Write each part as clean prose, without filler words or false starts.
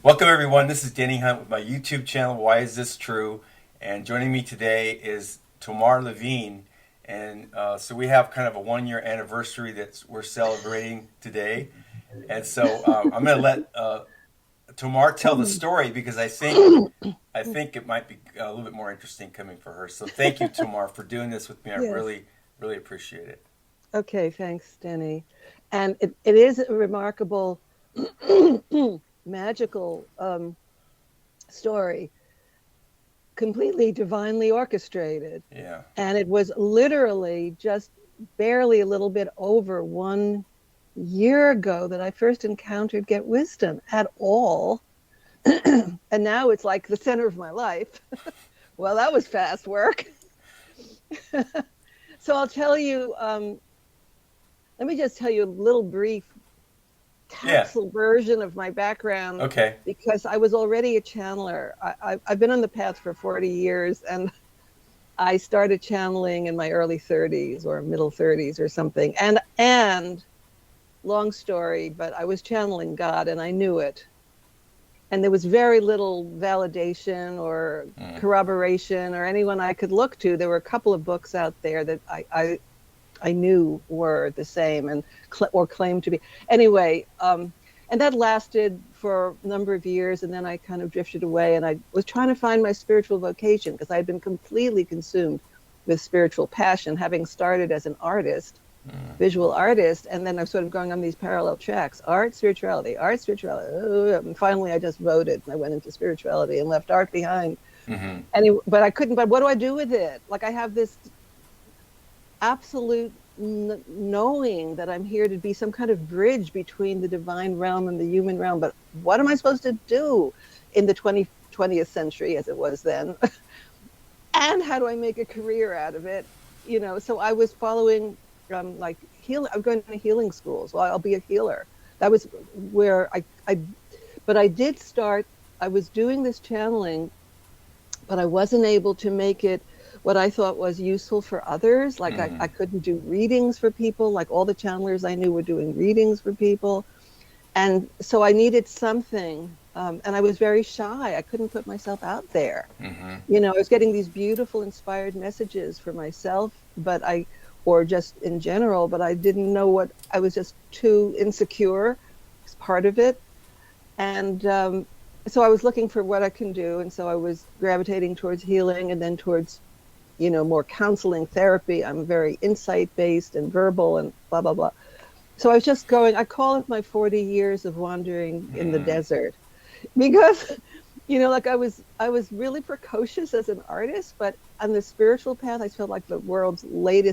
Welcome everyone, this is Denny Hunt with my YouTube channel, Why Is This True? And joining me today is Tomar Levine. And so we have kind of a 1 year anniversary that we're celebrating today. And so I'm going to let Tomar tell the story because I think it might be a little bit more interesting coming for her. So thank you, Tomar, for doing this with me. I Yes. really appreciate it. Okay, thanks, Denny. And it is a remarkable, magical story, completely divinely orchestrated. Yeah. And it was literally just barely a little bit over 1 year ago that I first encountered Get Wisdom at all. And now it's like the center of my life. Well, that was fast work. So I'll tell you, let me just tell you a little brief Yeah. capsule version of my background Okay. because I was already a channeler. I've been on the path for 40 years, and I started channeling in my early 30s or middle 30s or something. And long story, but I was channeling God and I knew it. And there was very little validation or corroboration or anyone I could look to. There were a couple of books out there that I knew were the same and or claimed to be. Anyway, and that lasted for a number of years, and then I kind of drifted away, and I was trying to find my spiritual vocation because I had been completely consumed with spiritual passion, having started as an artist, visual artist, and then I'm sort of going on these parallel tracks: art, spirituality, art, spirituality. And finally, I just voted, and I went into spirituality and left art behind. Mm-hmm. But I couldn't. But what do I do with it? Like, I have this absolute knowing that I'm here to be some kind of bridge between the divine realm and the human realm. But what am I supposed to do in the 20th century, as it was then? And how do I make a career out of it? So I was following like healing. I'm going to healing schools. Well, I'll be a healer. That was where but I did start. I was doing this channeling, but I wasn't able to make it what I thought was useful for others. Like, I couldn't do readings for people. Like, all the channelers I knew were doing readings for people. And so I needed something. And I was very shy. I couldn't put myself out there. Mm-hmm. I was getting these beautiful inspired messages for myself, or just in general, but I didn't know I was just too insecure. It's part of it. And so I was looking for what I can do. And so I was gravitating towards healing and then towards more counseling, therapy. I'm very insight-based and verbal and blah, blah, blah. So I was just I call it my 40 years of wandering in the desert, because, like I was really precocious as an artist, but on the spiritual path, I felt like the world's late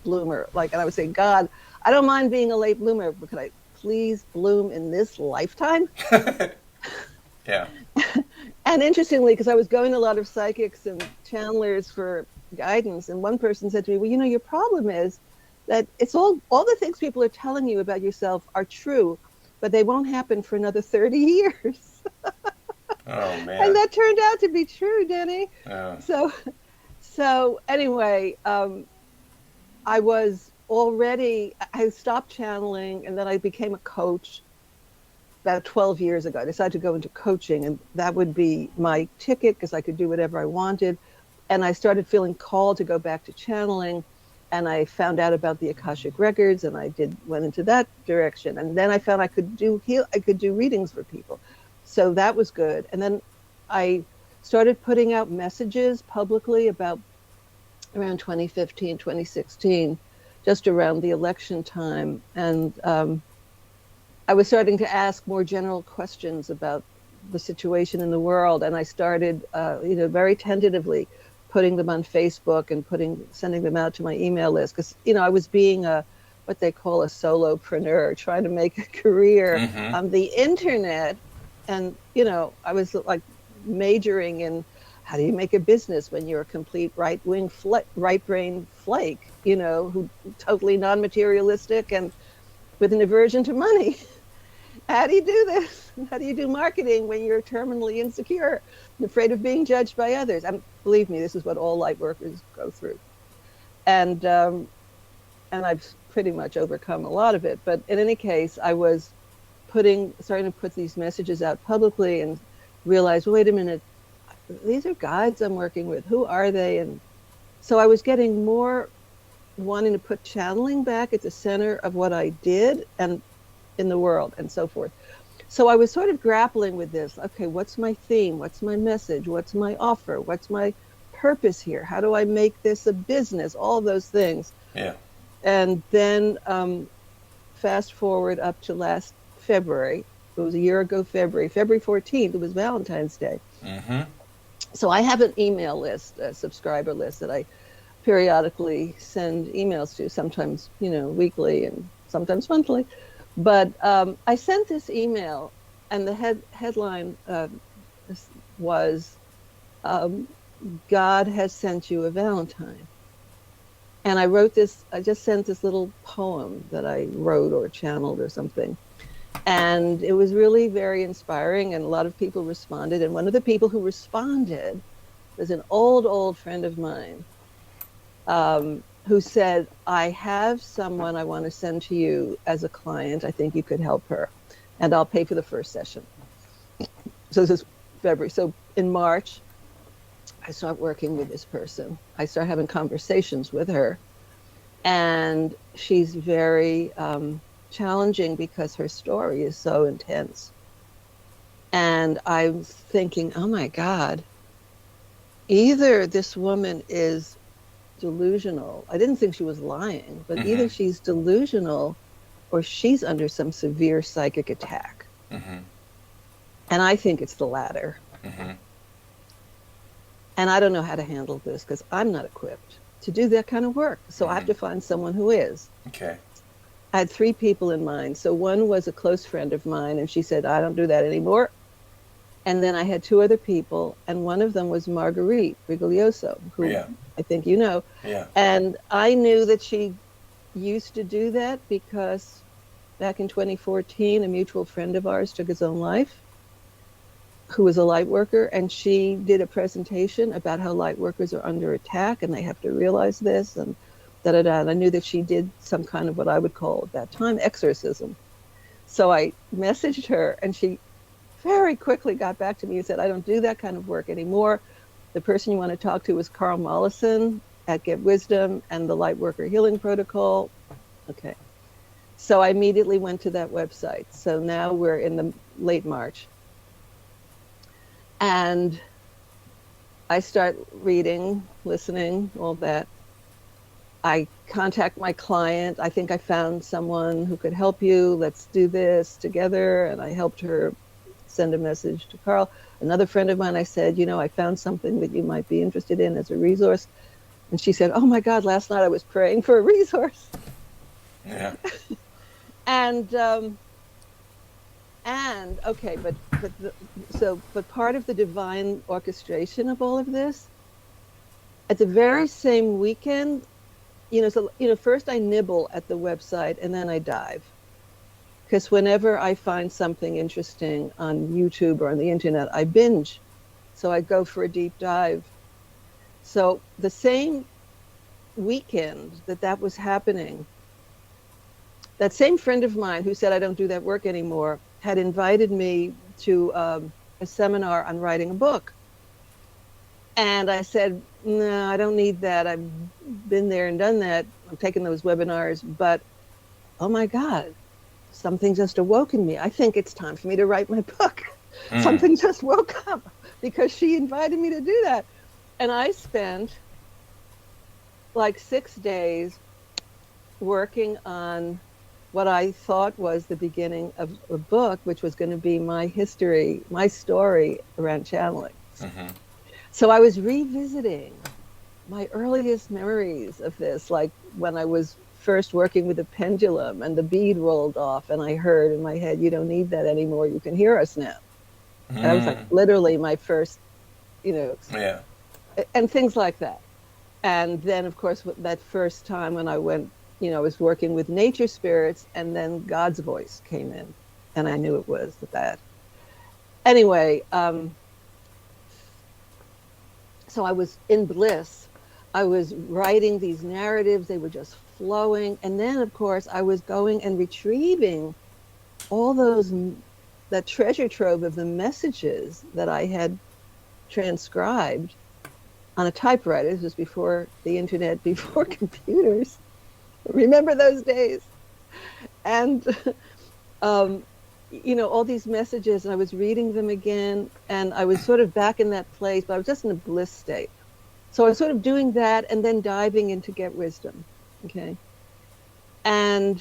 bloomer. And I would say, God, I don't mind being a late bloomer, but could I please bloom in this lifetime? Yeah. And interestingly, because I was going to a lot of psychics and channelers for guidance, and one person said to me, well, your problem is that it's all the things people are telling you about yourself are true, but they won't happen for another 30 years. Oh man. And that turned out to be true, Denny. Yeah. So anyway, I stopped channeling, and then I became a coach about 12 years ago. I decided to go into coaching, and that would be my ticket because I could do whatever I wanted. And I started feeling called to go back to channeling, and I found out about the Akashic records, and I went into that direction. And then I found I could do readings for people. So that was good. And then I started putting out messages publicly about around 2015, 2016, just around the election time. And I was starting to ask more general questions about the situation in the world, and I started, very tentatively putting them on Facebook and sending them out to my email list, because I was being what they call a solopreneur, trying to make a career on the internet, and I was like majoring in how do you make a business when you're a complete right brain flake, who totally non-materialistic and with an aversion to money. How do you do this? How do you do marketing when you're terminally insecure and afraid of being judged by others? Believe me, this is what all light workers go through. And I've pretty much overcome a lot of it. But in any case, I was starting to put these messages out publicly and realize, wait a minute, these are guides I'm working with. Who are they? And so I was getting more wanting to put channeling back at the center of what I did and in the world and so forth. So I was sort of grappling with this. Okay, what's my theme? What's my message? What's my offer? What's my purpose here? How do I make this a business? All those things. Yeah. And then fast forward up to last February. It was a year ago, February 14th. It was Valentine's Day. Mm-hmm. So I have an email list, a subscriber list that I periodically send emails to, sometimes, weekly and sometimes monthly. But I sent this email, and the headline was, God has sent you a Valentine. And I just sent this little poem that I wrote or channeled or something. And it was really very inspiring, and a lot of people responded. And one of the people who responded was an old friend of mine, who said, I have someone I want to send to you as a client. I think you could help her, and I'll pay for the first session. So this is February. So in March, I start working with this person. I start having conversations with her, and she's very challenging because her story is so intense. And I'm thinking, oh my God, either this woman is delusional. I didn't think she was lying, but either she's delusional or she's under some severe psychic attack. Mm-hmm. And I think it's the latter. Mm-hmm. And I don't know how to handle this because I'm not equipped to do that kind of work. So I have to find someone who is. Okay. I had 3 people in mind. So one was a close friend of mine, and she said, I don't do that anymore. And then I had 2 other people, and one of them was Marguerite Rigoglioso, who I think you know. Yeah. And I knew that she used to do that because back in 2014, a mutual friend of ours took his own life, who was a light worker, and she did a presentation about how light workers are under attack and they have to realize this, and da-da-da. And I knew that she did some kind of what I would call at that time exorcism. So I messaged her, and she very quickly got back to me and said, I don't do that kind of work anymore. The person you want to talk to is Carl Mollison at GetWisdom and the Lightworker Healing Protocol. Okay. So I immediately went to that website. So now we're in the late March. And I start reading, listening, all that. I contact my client. I think I found someone who could help you. Let's do this together. And I helped her send a message to Carl. Another friend of mine, I said, I found something that you might be interested in as a resource. And she said, oh my God, last night I was praying for a resource. Yeah. And okay, but part of the divine orchestration of all of this, at the very same weekend, first I nibble at the website and then I dive. Because whenever I find something interesting on YouTube or on the internet, I binge. So I go for a deep dive. So the same weekend that was happening, that same friend of mine who said I don't do that work anymore had invited me to a seminar on writing a book. And I said, no, I don't need that. I've been there and done that. I'm taking those webinars, but oh my God, something just awoke in me. I think it's time for me to write my book. Something just woke up because she invited me to do that. And I spent like 6 days working on what I thought was the beginning of a book, which was going to be my history, my story around channeling. Mm-hmm. So I was revisiting my earliest memories of this, like when I was first working with the pendulum and the bead rolled off and I heard in my head, you don't need that anymore, you can hear us now. And that was like literally my first, and things like that. And then, of course, that first time when I went, I was working with nature spirits, and then God's voice came in, and I knew it was that. Anyway, so I was in bliss. I was writing these narratives. They were just flowing. And then, of course, I was going and retrieving all that treasure trove of the messages that I had transcribed on a typewriter. This was before the internet, before computers. Remember those days? And, all these messages, and I was reading them again, and I was sort of back in that place, but I was just in a bliss state. So I was sort of doing that and then diving into GetWisdom. Okay. And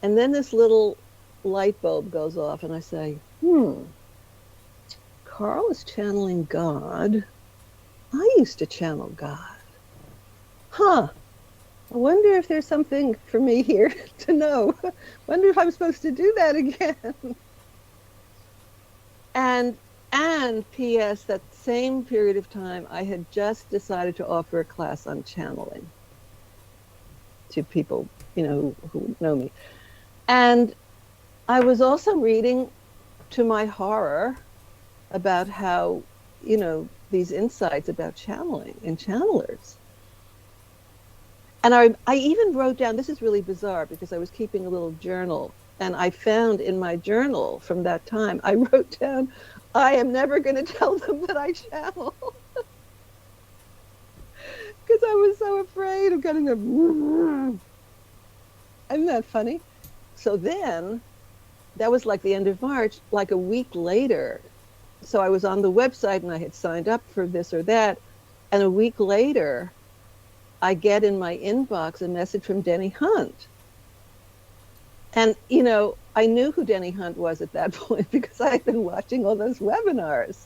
then this little light bulb goes off, and I say, Carl is channeling God. I used to channel God. I wonder if there's something for me here to know. Wonder if I'm supposed to do that again. And P.S., that same period of time, I had just decided to offer a class on channeling to people, who know me. And I was also reading, to my horror, about how, these insights about channeling and channelers. And I even wrote down, this is really bizarre because I was keeping a little journal, and I found in my journal from that time, I wrote down, I am never going to tell them that I channel. Because I was so afraid of getting a... Isn't that funny? So then, that was like the end of March, like a week later. So I was on the website and I had signed up for this or that. And a week later, I get in my inbox a message from Denny Hunt. And, I knew who Denny Hunt was at that point because I had been watching all those webinars.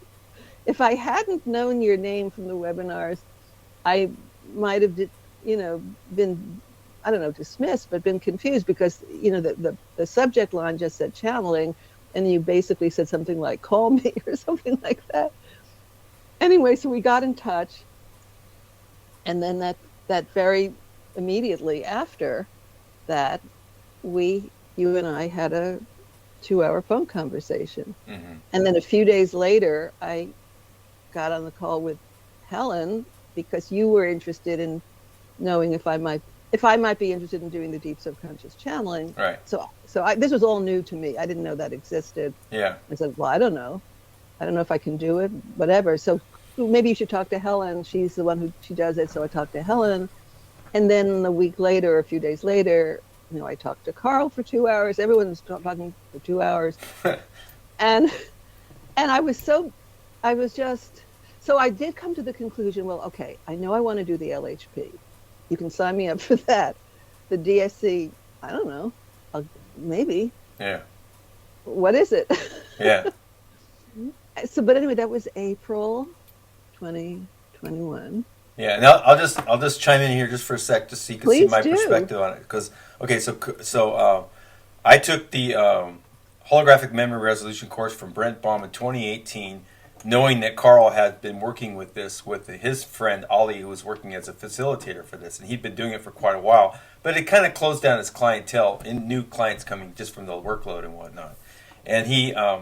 If I hadn't known your name from the webinars, I might have, been, I don't know, dismissed, but been confused because, the subject line just said channeling, and you basically said something like, call me or something like that. Anyway, so we got in touch. And then that very immediately after that, you and I had a 2-hour phone conversation. Mm-hmm. And then a few days later, I got on the call with Helen because you were interested in knowing if I might be interested in doing the deep subconscious channeling. Right. So this was all new to me. I didn't know that existed. Yeah. I said, well, I don't know if I can do it, whatever. So maybe you should talk to Helen. She's the one she does it. So I talked to Helen. And then a week later, a few days later, I talked to Carl for 2 hours. Everyone was talking for 2 hours. and I did come to the conclusion, well, okay, I know I want to do the LHP. You can sign me up for that. The DSC, I don't know, maybe. Yeah. What is it? Yeah. But anyway, that was April 2021. Yeah, and I'll just chime in here just for a sec, just so you can see my perspective on it. Because so I took the holographic memory resolution course from Brent Baum in 2018, knowing that Carl had been working with this with his friend Ollie, who was working as a facilitator for this, and he'd been doing it for quite a while. But it kind of closed down his clientele, and new clients coming just from the workload and whatnot. And he, I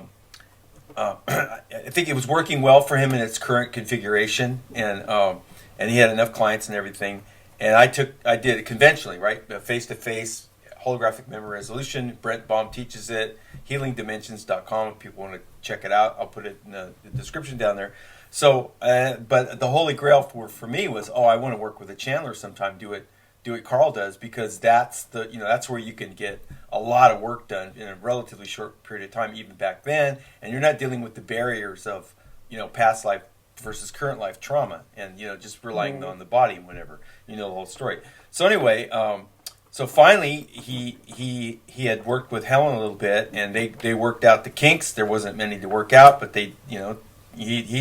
think it was working well for him in its current configuration, and he had enough clients and everything. And I did it conventionally, right? Face-to-face, holographic memory resolution. Brent Baum teaches it. HealingDimensions.com. If people want to check it out, I'll put it in the description down there. So, but the holy grail for me was, I want to work with a channeler sometime. Do what Carl does, because that's that's where you can get a lot of work done in a relatively short period of time, even back then. And you're not dealing with the barriers of past life versus current life trauma, and just relying on the body and whatever. The whole story. So anyway, so finally he had worked with Helen a little bit, and they worked out the kinks. There wasn't many to work out, but he'd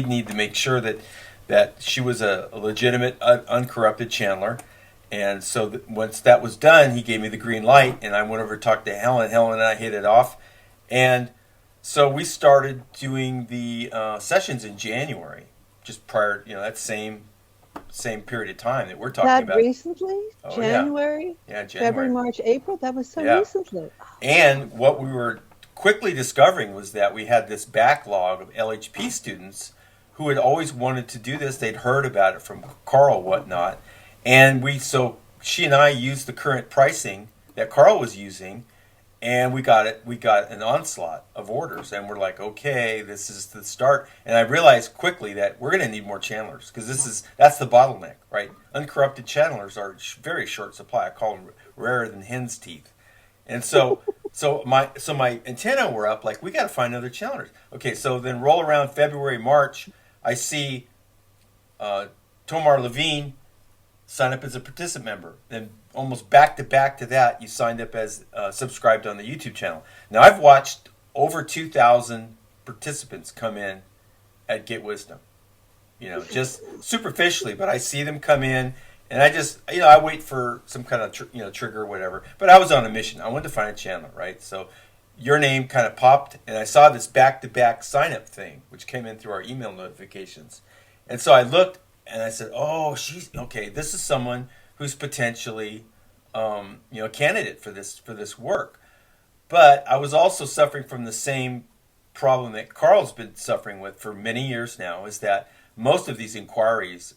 need to make sure that she was a legitimate, uncorrupted channeler. And so once that was done, he gave me the green light, and I went over to talk to Helen. Helen and I hit it off, and so we started doing the sessions in January. Just prior, that same period of time that we're talking about. That recently? Oh, January? Yeah, January. February, March, April? That was so recently. And what we were quickly discovering was that we had this backlog of LHP students who had always wanted to do this. They'd heard about it from Carl, whatnot. And so she and I used the current pricing that Carl was using, and we got it. We got an onslaught of orders, and we're like, okay, this is the start. And I realized quickly that we're going to need more channelers because that's the bottleneck, right? Uncorrupted channelers are very short supply. I call them rarer than hen's teeth. And so my antenna were up. Like, we got to find other channelers. Okay, so then roll around February, March. I see Tomar Levine sign up as a participant member. Then almost back to that, you signed up as subscribed on the YouTube channel. Now I've watched over 2,000 participants come in at GetWisdom. Just superficially, but I see them come in, and I just I wait for some kind of trigger or whatever. But I was on a mission. I wanted to find a channeler, right? So your name kind of popped, and I saw this back-to-back sign-up thing, which came in through our email notifications. And so I looked, and I said, "Oh, she's okay. This is someone who's potentially, a candidate for this work." But I was also suffering from the same problem that Carl's been suffering with for many years now. Is that most of these inquiries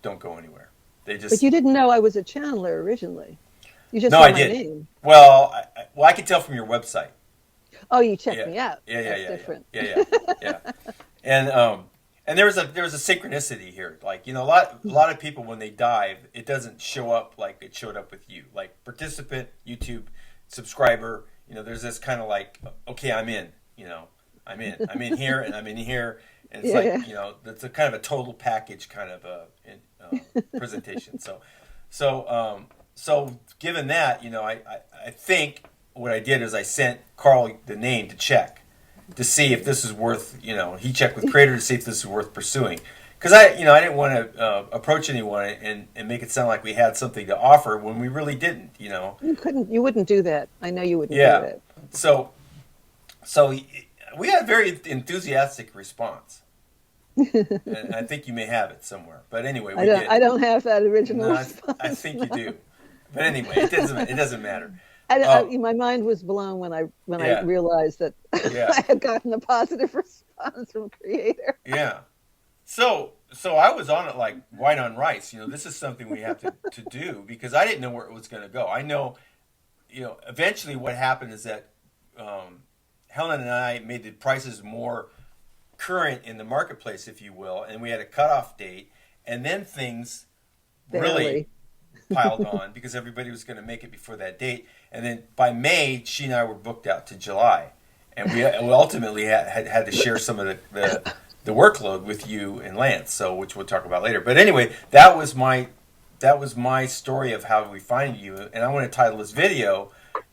don't go anywhere. They just. But you didn't know I was a channeler originally. You just no, saw I my did. name. Well, I could tell from your website. Oh, you checked me out. Yeah, That's different. Yeah. And there was a synchronicity here. Like, a lot of people, when they dive, it doesn't show up like it showed up with you. Like, participant, YouTube, subscriber, there's this kind of like, okay, I'm in, I'm in here and I'm in here. And it's that's a kind of a total package kind of presentation. So given that, I think what I did is I sent Carl the name to check to see if this is worth, he checked with Creator to see if this is worth pursuing. Because I didn't want to approach anyone and make it sound like we had something to offer when we really didn't, You wouldn't do that. I know you wouldn't do that. So we had a very enthusiastic response. And I think you may have it somewhere. But anyway, I don't have that original response. I think you do. But anyway, it doesn't matter. My mind was blown when I realized that I had gotten a positive response from Creator. Yeah. So I was on it like white on rice. This is something we have to do because I didn't know where it was going to go. I know, eventually what happened is that Helen and I made the prices more current in the marketplace, if you will, and we had a cutoff date, and then things really piled on because everybody was going to make it before that date. And then by May, she and I were booked out to July, and we ultimately had to share some of the workload with you and Lance, so which we'll talk about later. But anyway, that was my story of how we find you, and I want to title this video,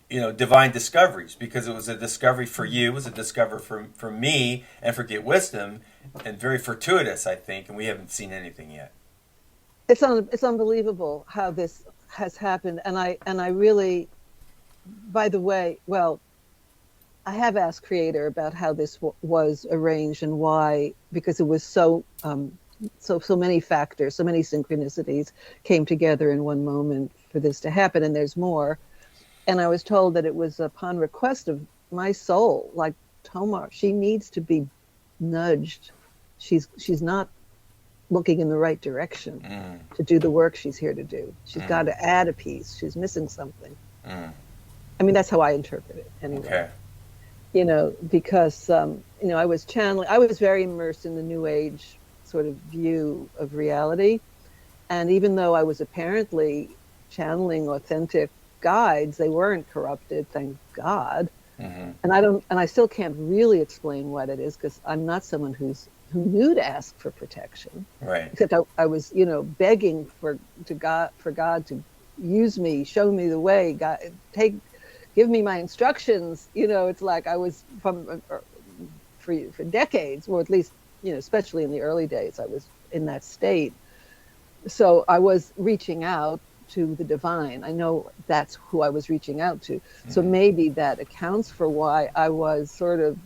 Divine Discoveries, because it was a discovery for you, it was a discovery for me, and for GetWisdom, and very fortuitous, I think, and we haven't seen anything yet. It's unbelievable how this has happened, and I really, by the way, I have asked Creator about how this was arranged and why, because it was so many factors, so many synchronicities came together in one moment for this to happen, and there's more. And I was told that it was upon request of my soul, like Tomar. She needs to be nudged. She's not looking in the right direction to do the work she's here to do. She's got to add a piece. She's missing something. I mean, that's how I interpret it anyway. Okay. Because, I was channeling, I was very immersed in the New Age sort of view of reality. And even though I was apparently channeling authentic guides, they weren't corrupted, thank God. And I still can't really explain what it is because I'm not someone who knew to ask for protection. Right. Except I was, begging for God to use me, show me the way, God, give me my instructions. It's like I was for decades, or at least, especially in the early days, I was in that state. So I was reaching out to the divine. I know that's who I was reaching out to. So maybe that accounts for why I was sort of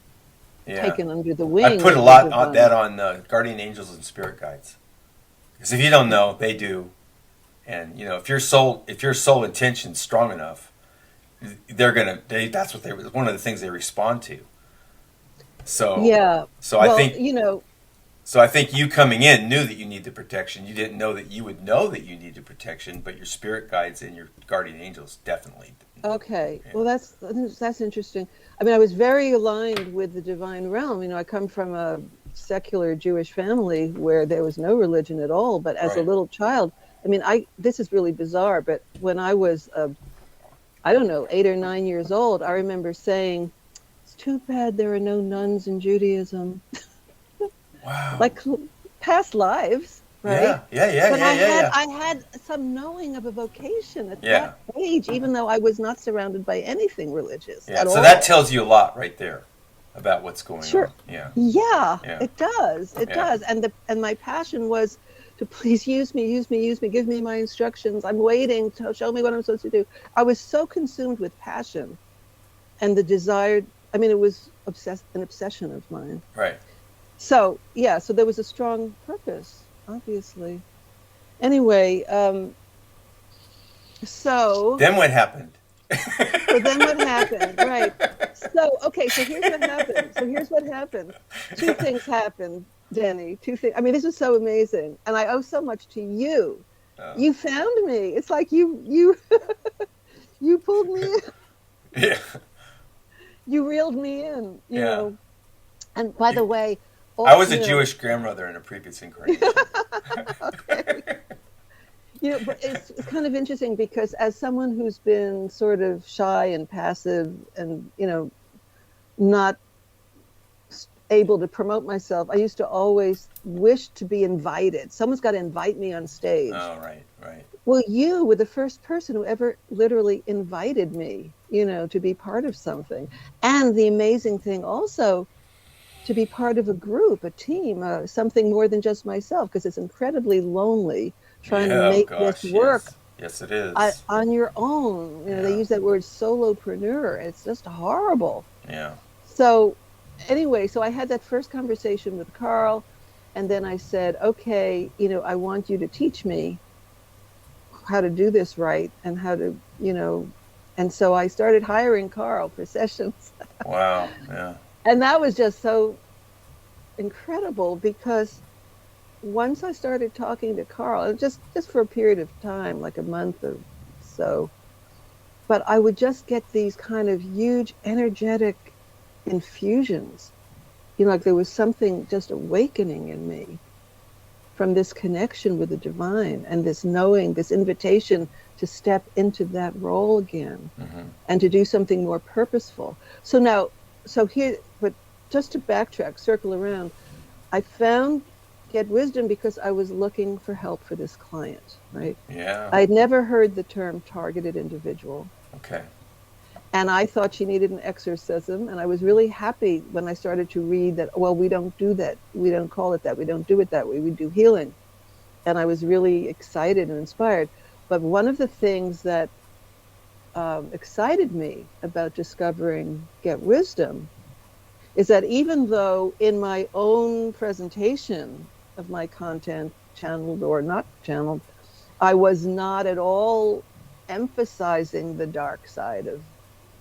taken under the wing. I put a lot on that on guardian angels and spirit guides. Because if you don't know, they do. And if your soul intention's strong enough, that's one of the things they respond to. So I think So I think you coming in knew that you needed protection. You didn't know that you would know that you needed protection, but your spirit guides and your guardian angels definitely. Okay. Yeah. Well, that's interesting. I mean, I was very aligned with the divine realm. You know, I come from a secular Jewish family where there was no religion at all. But as a Right. little child, I mean, this is really bizarre. But when I was, I don't know, 8 or 9 years old, I remember saying, "It's too bad there are no nuns in Judaism." Wow. Like past lives, right? Yeah. Yeah. Yeah. But Yeah. Yeah. Yeah. I had some knowing of a vocation at Yeah. that age, even though I was not surrounded by anything religious Yeah. at So that all. tells you a lot right there about what's going Sure. on. Yeah. Yeah, Yeah. it does. It Yeah. does. And my passion was to please use me, use me, use me, give me my instructions. I'm waiting to show me what I'm supposed to do. I was so consumed with passion and the desired, I mean, it was an obsession of mine. Right. So, yeah, so there was a strong purpose, obviously. Anyway, so Then what happened? then what happened? Right. So, okay, so here's what happened. Two things happened, Denny. Two things. I mean, this is so amazing. And I owe so much to you. Oh. You found me. It's like you you pulled me in. Yeah. You reeled me in, you Yeah. know. And by the way, I was a Jewish grandmother in a previous incarnation. Okay. You know, but it's kind of interesting because as someone who's been sort of shy and passive and, you know, not able to promote myself, I used to always wish to be invited. Someone's got to invite me on stage. Oh, right, right. Well, you were the first person who ever literally invited me, you know, to be part of something. And the amazing thing also, to be part of a group, a team, something more than just myself, because it's incredibly lonely trying to make this work. Yes, it is. On your own. You know, they use that word solopreneur. It's just horrible. Yeah. So anyway, so I had that first conversation with Carl, and then I said, okay, you know, I want you to teach me how to do this right and how to, you know, and so I started hiring Carl for sessions. Wow, yeah. And that was just so incredible because once I started talking to Carl, just for a period of time, like a month or so, but I would just get these kind of huge energetic infusions. You know, like there was something just awakening in me from this connection with the divine and this knowing, this invitation to step into that role again and to do something more purposeful. So here, but just to backtrack, circle around, I found GetWisdom because I was looking for help for this client, right? Yeah. I'd never heard the term targeted individual. Okay. And I thought she needed an exorcism. And I was really happy when I started to read that, well, we don't do that. We don't call it that. We don't do it that way. We do healing. And I was really excited and inspired. But one of the things that excited me about discovering GetWisdom is that even though in my own presentation of my content, channeled or not channeled, I was not at all emphasizing the dark side of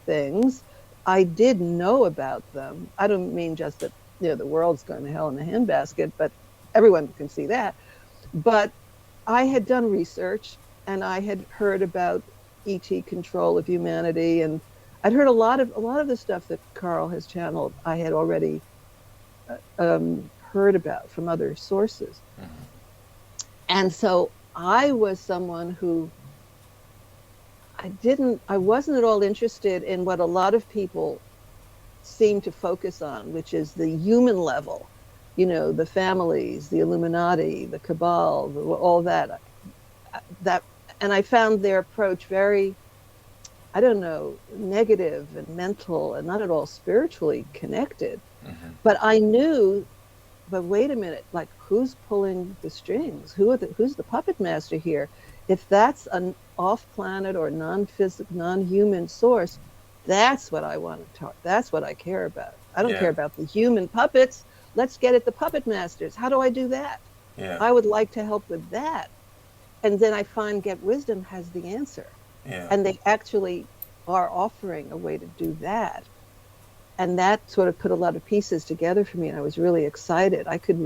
things. I did know about them. I don't mean just that, you know, the world's going to hell in a handbasket, but everyone can see that. But I had done research and I had heard about ET control of humanity, and I'd heard a lot of the stuff that Carl has channeled. I had already heard about from other sources. And so I was someone who I wasn't at all interested in what a lot of people seem to focus on, which is the human level, you know, the families, the Illuminati, the cabal, all that. And I found their approach very, I don't know, negative and mental and not at all spiritually connected. But I knew, but wait a minute, like who's pulling the strings? Who's the puppet master here? If that's an off-planet or non-physical, non-human source, that's what I want to talk. That's what I care about. I don't care about the human puppets. Let's get at the puppet masters. How do I do that? Yeah. I would like to help with that. And then I find GetWisdom has the answer. Yeah. And they actually are offering a way to do that. And that sort of put a lot of pieces together for me, and I was really excited. I could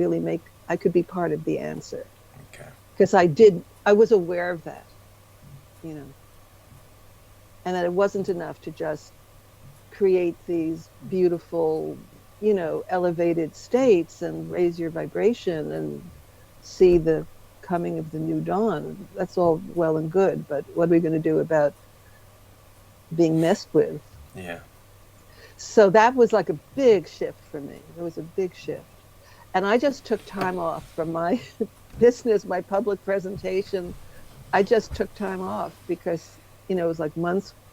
be part of the answer. Okay. Because I was aware of that, you know, and that it wasn't enough to just create these beautiful, you know, elevated states and raise your vibration and see the coming of the new dawn. That's all well and good, but what are we going to do about being messed with? Yeah. So that was like a big shift for me. It was a big shift. And I just took time off from my business, my public presentation. I just took time off because, you know, it was like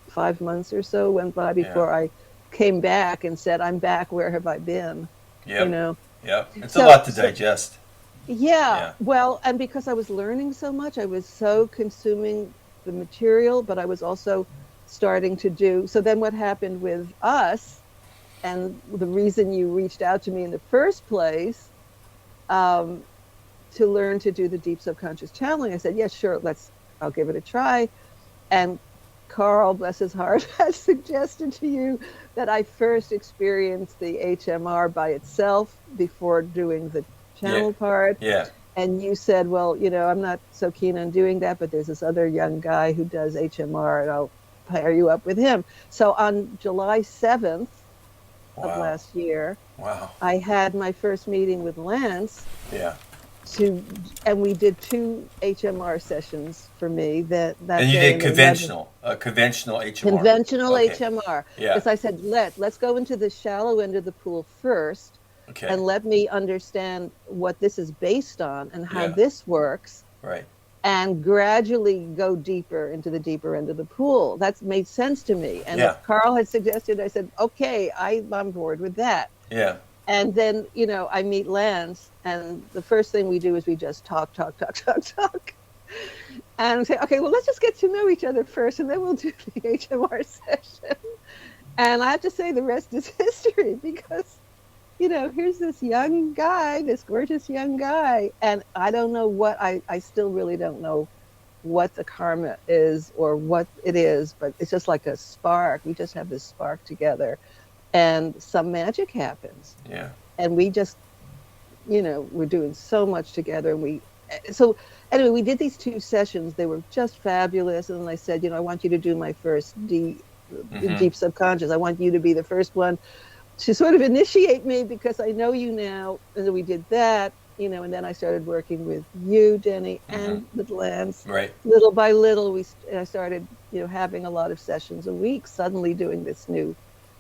5 months or so went by before I came back and said, I'm back. Where have I been? Yep. You know? Yep. It's a lot to digest. Yeah. Well, and because I was learning so much, I was so consuming the material, but I was also starting to do. So then what happened with us, and the reason you reached out to me in the first place, to learn to do the deep subconscious channeling, I said, yes, sure, I'll give it a try. And Carl, bless his heart, has suggested to you that I first experience the HMR by itself before doing the channel part. Yeah. And you said, well, you know, I'm not so keen on doing that, but there's this other young guy who does HMR, and I'll pair you up with him. So on July 7th of last year, I had my first meeting with Lance. Yeah. And we did 2 HMR sessions for me that and you day. Did conventional HMR. Conventional HMR. Yeah. Because I said, let's go into the shallow end of the pool first. Okay. And let me understand what this is based on and how this works. Right. And gradually go deeper into the deeper end of the pool. That's made sense to me. And if Carl had suggested, I said, okay, I'm on board with that. Yeah. And then, you know, I meet Lance, and the first thing we do is we just talk. And say, okay, well, let's just get to know each other first, and then we'll do the HMR session. And I have to say the rest is history, because, you know, here's this young guy, this gorgeous young guy, and I don't know I still really don't know what the karma is or what it is, but it's just like a spark. We just have this spark together. And some magic happens. Yeah. And we just, you know, we're doing so much together. So anyway, we did these 2 sessions. They were just fabulous. And then I said, you know, I want you to do my first deep subconscious. I want you to be the first one to sort of initiate me, because I know you now. And then we did that, you know, and then I started working with you, Denny, and with Lance. Right. Little by little, I started, you know, having a lot of sessions a week, suddenly doing this new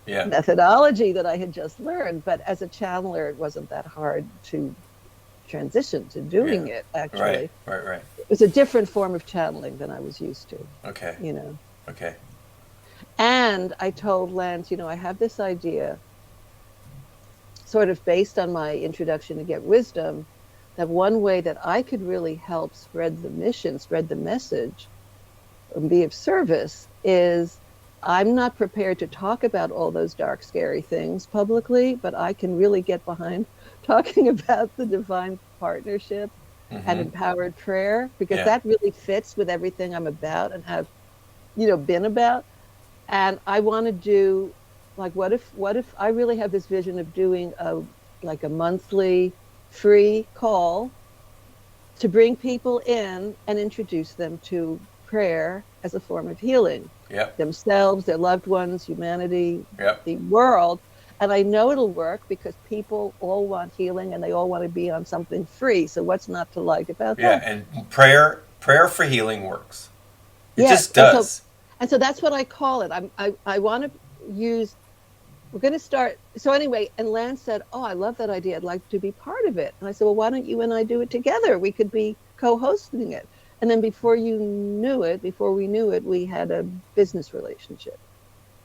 methodology that I had just learned. But as a channeler, it wasn't that hard to transition to doing it, actually. Right. It was a different form of channeling than I was used to. Okay. You know. Okay. And I told Lance, you know, I have this idea, sort of based on my introduction to GetWisdom, that one way that I could really help spread the mission, spread the message, and be of service is, I'm not prepared to talk about all those dark, scary things publicly, but I can really get behind talking about the divine partnership and empowered prayer, because that really fits with everything I'm about and have, you know, been about. And I want to do, like, what if I really have this vision of doing a monthly free call to bring people in and introduce them to prayer as a form of healing. Themselves, their loved ones, humanity, the world. And I know it'll work because people all want healing and they all want to be on something free. So what's not to like about that? Yeah, and prayer for healing works. It just does. And so that's what I call it. I want to use, we're going to start. So anyway, and Lance said, oh, I love that idea. I'd like to be part of it. And I said, well, why don't you and I do it together? We could be co-hosting it. And then before we knew it, we had a business relationship.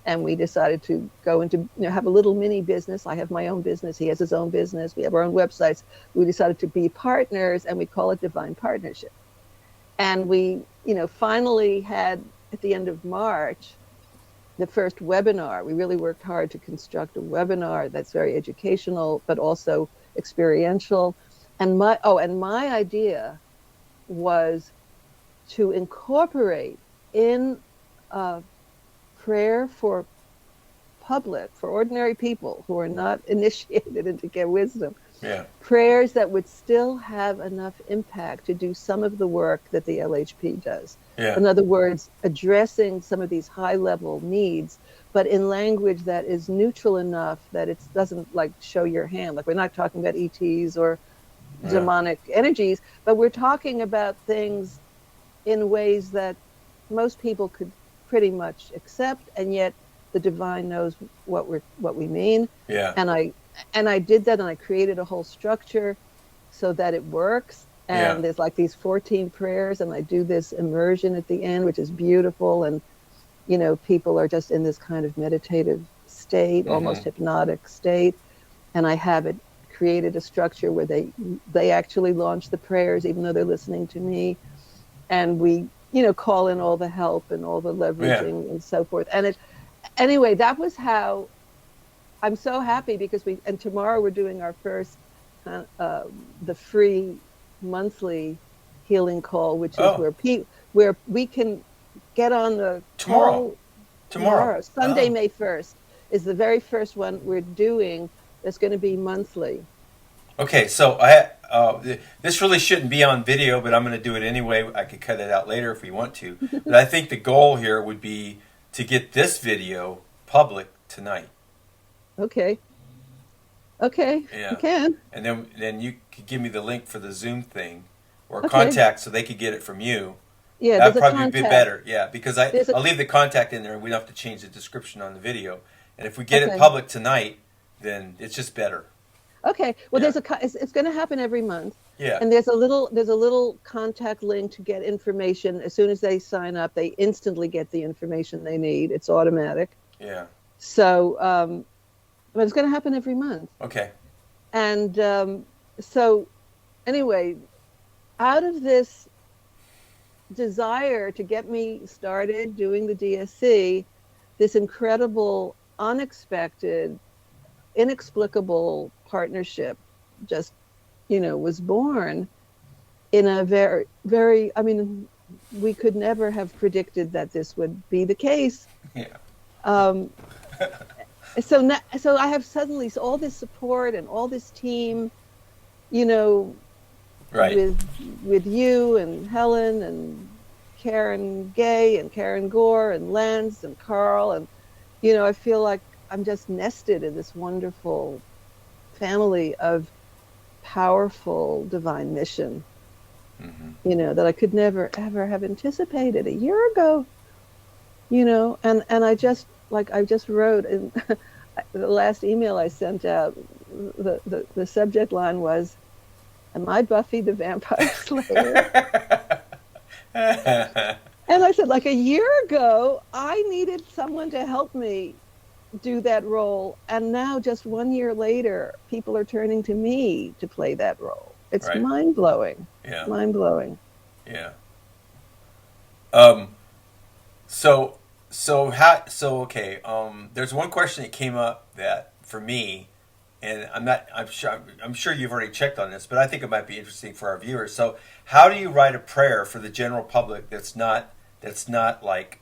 And we decided to go into, you know, have a little mini business. I have my own business. He has his own business. We have our own websites. We decided to be partners, and we call it Divine Partnership. And we, you know, finally had, at the end of March, the first webinar. We really worked hard to construct a webinar that's very educational, but also experiential. And my idea was to incorporate in prayer for public, for ordinary people who are not initiated into GetWisdom, Yeah. prayers that would still have enough impact to do some of the work that the LHP does. Yeah. In other words, addressing some of these high-level needs, but in language that is neutral enough that it doesn't like show your hand. Like, we're not talking about ETs or demonic energies, but we're talking about things in ways that most people could pretty much accept, and yet the divine knows what we mean. Yeah. And I did that, and I created a whole structure so that it works. And there's like these 14 prayers, and I do this immersion at the end, which is beautiful. And, you know, people are just in this kind of meditative state, almost hypnotic state. And I have it created a structure where they actually launch the prayers, even though they're listening to me. And we, you know, call in all the help and all the leveraging and so forth. And anyway, that was how I'm so happy, because and tomorrow we're doing our first, the free monthly healing call, which is where we can get on the tomorrow. Sunday, May 1st is the very first one we're doing. That's going to be monthly. Okay, so this really shouldn't be on video, but I'm going to do it anyway. I could cut it out later if we want to. But I think the goal here would be to get this video public tonight. Okay. Yeah. You can. And then you could give me the link for the Zoom thing, or contact, so they could get it from you. Yeah, that'd probably be a bit better. Yeah, because I'll leave the contact in there, and we don't have to change the description on the video. And if we get it public tonight, then it's just better. Okay. Well, it's going to happen every month. Yeah. And there's a little contact link to get information. As soon as they sign up, they instantly get the information they need. It's automatic. Yeah. So, but it's going to happen every month. Okay. And so, anyway, out of this desire to get me started doing the DSC, this incredible, unexpected, inexplicable partnership just, was born in a very, very, I mean, we could never have predicted that this would be the case. Yeah. So I have suddenly all this support and all this team, right, with you and Helen and Karen Gay and Karen Gore and Lance and Carl, and I feel like I'm just nested in this wonderful family of powerful divine mission, that I could never ever have anticipated a year ago, and I just wrote in the last email I sent out, the subject line was, "Am I Buffy the Vampire Slayer?" And I said, like a year ago, I needed someone to help me do that role, and now just 1 year later, people are turning to me to play that role. It's mind-blowing. Yeah. Mind-blowing. Yeah. Okay. There's one question that came up that for me, and I'm sure you've already checked on this, but I think it might be interesting for our viewers. So, how do you write a prayer for the general public that's not like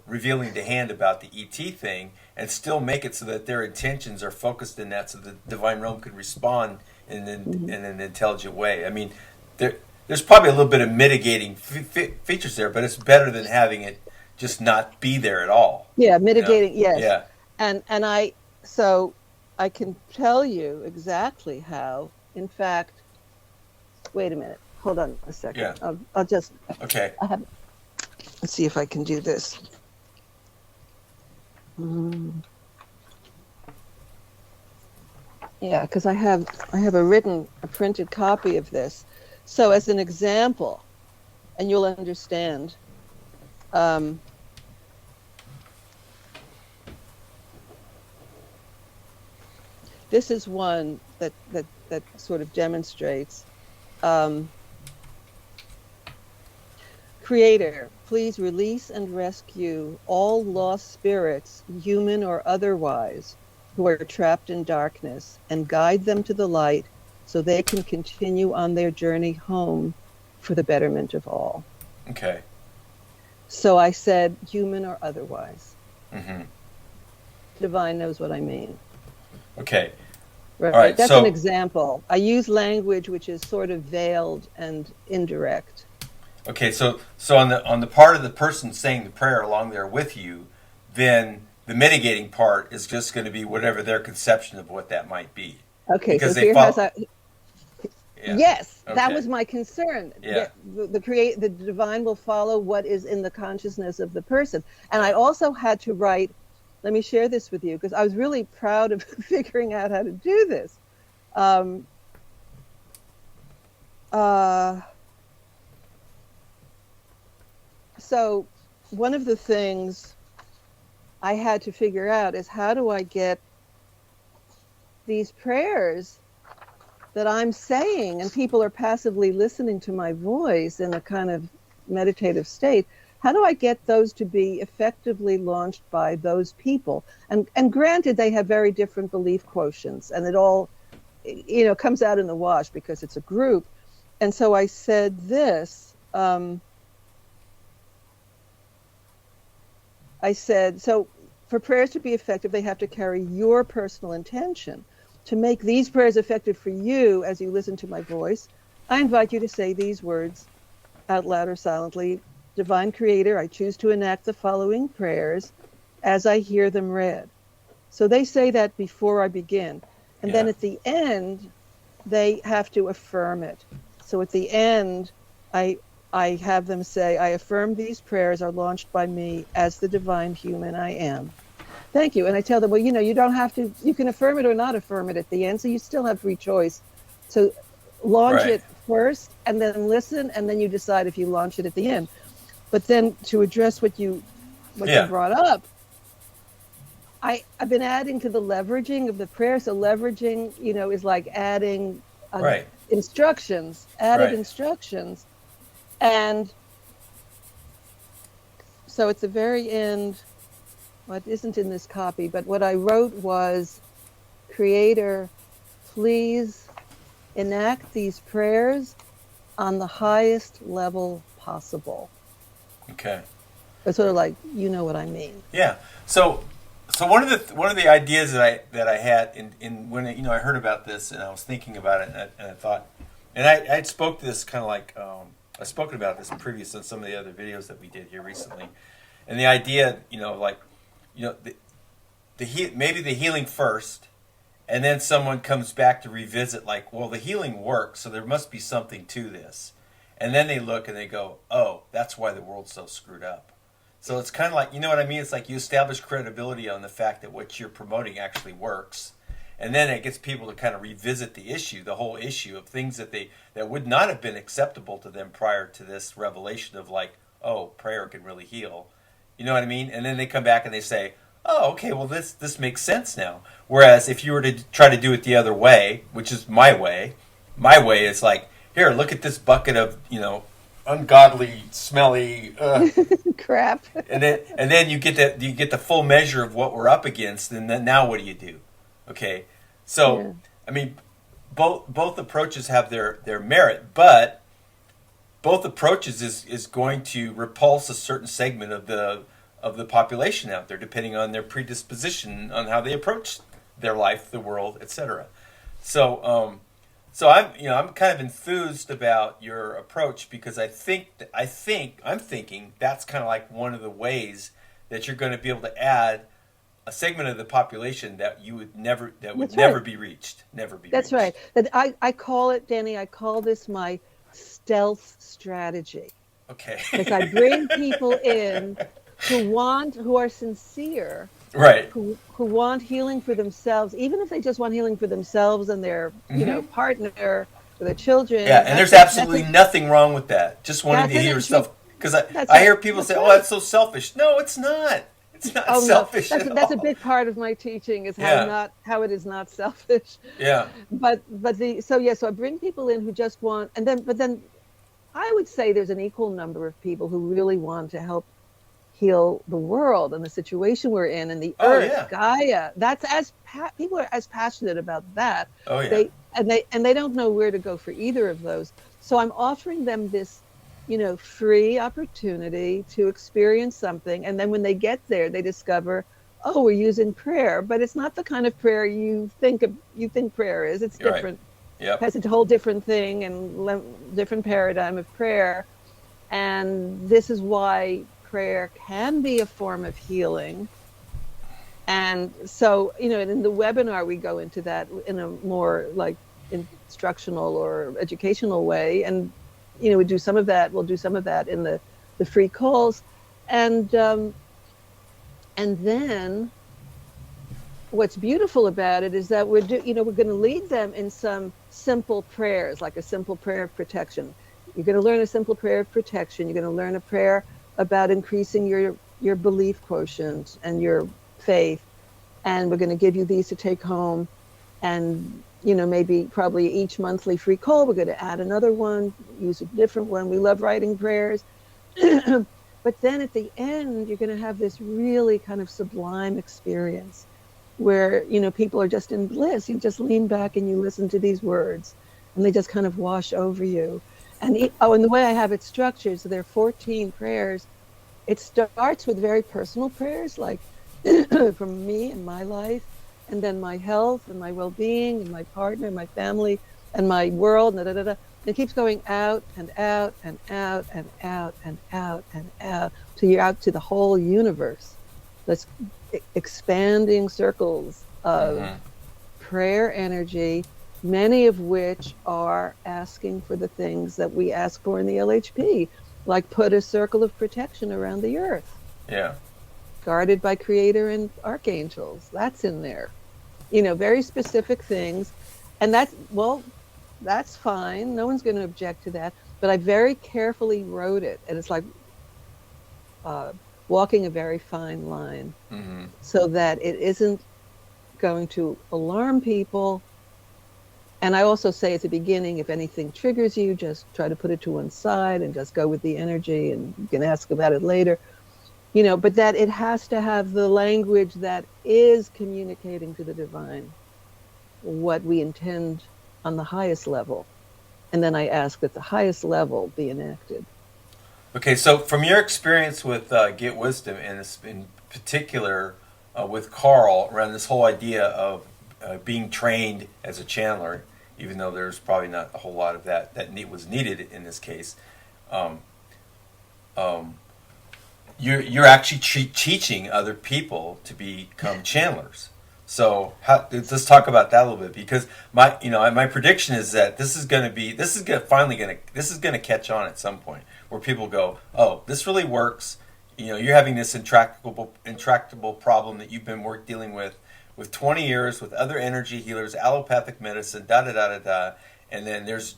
revealing the hand about the ET thing, and still make it so that their intentions are focused in that, so the divine realm can respond in an intelligent way? I mean, there's probably a little bit of mitigating features there, but it's better than having it just not be there at all. Yeah, mitigating, yes. Yeah. And I can tell you exactly how. In fact, wait a minute. Hold on a second. Yeah. I'll just. Okay. Let's see if I can do this. Yeah, because I have a printed copy of this. So as an example, and you'll understand. This is one that sort of demonstrates. Creator, please release and rescue all lost spirits, human or otherwise, who are trapped in darkness, and guide them to the light so they can continue on their journey home for the betterment of all. Okay. So I said human or otherwise. divine knows what I mean. Okay. Right. All right. That's So an example. I use language which is sort of veiled and indirect. okay. So on the part of the person saying the prayer along there with you, then the mitigating part is just going to be whatever their conception of what that might be. Okay, Because so they here follow. has I. Yeah. Yes, that Okay. was my concern. Yeah. The divine will follow what is in the consciousness of the person. And I also had to write, let me share this with you, because I was really proud of figuring out how to do this. So one of the things I had to figure out is, how do I get these prayers that I'm saying and people are passively listening to my voice in a kind of meditative state? How do I get those to be effectively launched by those people? And granted, they have very different belief quotients, and it all, comes out in the wash because it's a group. And so I said this. I said, so for prayers to be effective, they have to carry your personal intention. To make these prayers effective for you as you listen to my voice, I invite you to say these words out loud or silently. Divine Creator, I choose to enact the following prayers as I hear them read. So they say that before I begin. And then at the end, they have to affirm it. So at the end, I have them say, I affirm these prayers are launched by me as the divine human I am. Thank you. And I tell them, well, you don't have to, you can affirm it or not affirm it at the end. So you still have free choice. So launch it first and then listen, and then you decide if you launch it at the end. But then to address what you brought up, I've been adding to the leveraging of the prayer. So leveraging, is like adding instructions, instructions. And so at the very end, what isn't in this copy, but what I wrote was, Creator, please enact these prayers on the highest level possible. Okay. It's sort of like, you know what I mean. Yeah. So one of the ideas that I had in when I heard about this, and I was thinking about it, and I thought, and I spoke to this kind of like I've spoken about this previous on some of the other videos that we did here recently, and the idea, maybe the healing first, and then someone comes back to revisit, like, well, the healing works, so there must be something to this, and then they look and they go, oh, that's why the world's so screwed up. So it's kind of like, you know what I mean? It's like you establish credibility on the fact that what you're promoting actually works. And then it gets people to kind of revisit the issue, the whole issue of things that would not have been acceptable to them prior to this revelation of, like, oh, prayer can really heal. You know what I mean? And then they come back and they say, oh, okay, well, this makes sense now. Whereas if you were to try to do it the other way, which is my way is like, here, look at this bucket of, ungodly, smelly crap. and then you get the full measure of what we're up against, and then now what do you do? Okay, so I mean, both approaches have their merit, but both approaches is going to repulse a certain segment of the population out there, depending on their predisposition on how they approach their life, the world, etc. So I'm kind of enthused about your approach, because I'm thinking that's kind of like one of the ways that you're going to be able to add a segment of the population that would never be reached. That's right. That I call it, Denny, I call this my stealth strategy. Okay. Because I bring people in who are sincere, right? Who want healing for themselves, even if they just want healing for themselves and their partner or their children. Yeah, and there's absolutely nothing wrong with that. Just wanting to heal yourself, because I hear people say, "Oh, that's so selfish." No, it's not. It's not selfish. No. That's a big part of my teaching, is how it is not selfish. Yeah. So I bring people in who just want, but then I would say there's an equal number of people who really want to help heal the world and the situation we're in and the earth, Gaia. That's people are as passionate about that. Oh yeah. They don't know where to go for either of those. So I'm offering them this, free opportunity to experience something, and then when they get there, they discover, oh, we're using prayer, but it's not the kind of prayer you think prayer is. It's You're right. different. Yep. Has a whole different thing and different paradigm of prayer. And this is why prayer can be a form of healing. And so, in the webinar, we go into that in a more like instructional or educational way. And, we do some of that. We'll do some of that in the free calls. And then what's beautiful about it is that we're going to lead them in some simple prayers, like a simple prayer of protection. You're going to learn a simple prayer of protection. You're going to learn a prayer about increasing your belief quotient and your faith. And we're going to give you these to take home. And, maybe probably each monthly free call, we're going to add another one, use a different one. We love writing prayers. But then at the end, you're going to have this really kind of sublime experience where, people are just in bliss. You just lean back and you listen to these words and they just kind of wash over you. And and the way I have it structured, so there are 14 prayers. It starts with very personal prayers, like from me and my life, and then my health and my well-being and my partner, and my family and my world, and And it keeps going out and out and out and out and out and out till you're out to the whole universe. That's expanding circles of prayer energy, many of which are asking for the things that we ask for in the LHP, like put a circle of protection around the earth. Yeah. Guarded by Creator and archangels. That's in there. Very specific things. And that's fine. No one's going to object to that. But I very carefully wrote it. And it's like walking a very fine line so that it isn't going to alarm people. And I also say at the beginning, if anything triggers you, just try to put it to one side and just go with the energy, and you can ask about it later. But that it has to have the language that is communicating to the divine what we intend on the highest level. And then I ask that the highest level be enacted. Okay, so from your experience with GetWisdom, and in particular with Carl, around this whole idea of being trained as a channeler, even though there's probably not a whole lot of that was needed in this case, you're actually teaching other people to become channelers. So let's talk about that a little bit, because my prediction is that this is going to catch on at some point, where people go, oh, this really works. You're having this intractable problem that you've been dealing with 20 years with other energy healers, allopathic medicine, and then there's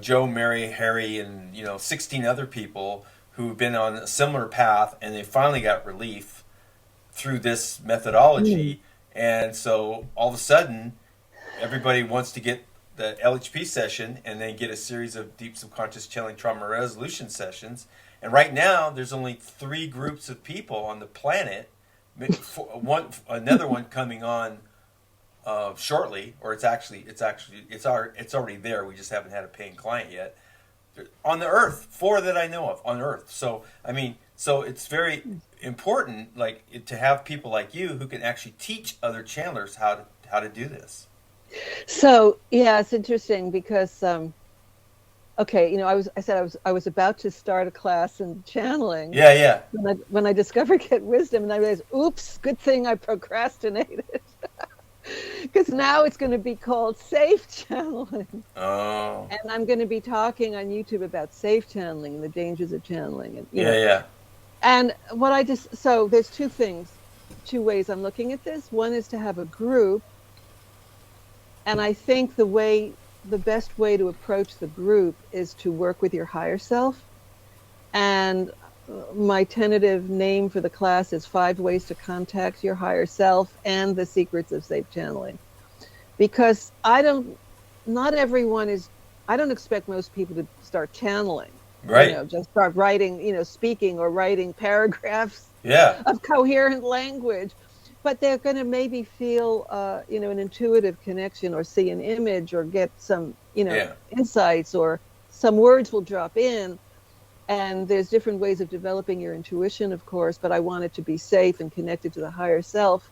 Joe, Mary, Harry, and 16 other people who've been on a similar path, and they finally got relief through this methodology. And so all of a sudden, everybody wants to get the LHP session and then get a series of deep subconscious channeling trauma resolution sessions. And right now, there's only 3 groups of people on the planet. Another one coming on shortly, or it's already there. We just haven't had a paying client yet. On the Earth, 4 that I know of on Earth. So so it's very important, to have people like you who can actually teach other channelers how to do this. So yeah, it's interesting because I was about to start a class in channeling. Yeah. When I discovered GetWisdom, and I realized, oops, good thing I procrastinated. Because now it's going to be called safe channeling. Oh. And I'm going to be talking on YouTube about safe channeling and the dangers of channeling. And, Yeah. And so there's 2 ways I'm looking at this. One is to have a group. And I think the best way to approach the group is to work with your higher self. And my tentative name for the class is 5 Ways to Contact Your Higher Self and the Secrets of Safe Channeling. Because I don't expect most people to start channeling. Right. Just start writing, speaking or writing paragraphs of coherent language. But they're going to maybe feel, an intuitive connection, or see an image, or get some, insights, or some words will drop in. And there's different ways of developing your intuition, of course, but I want it to be safe and connected to the higher self,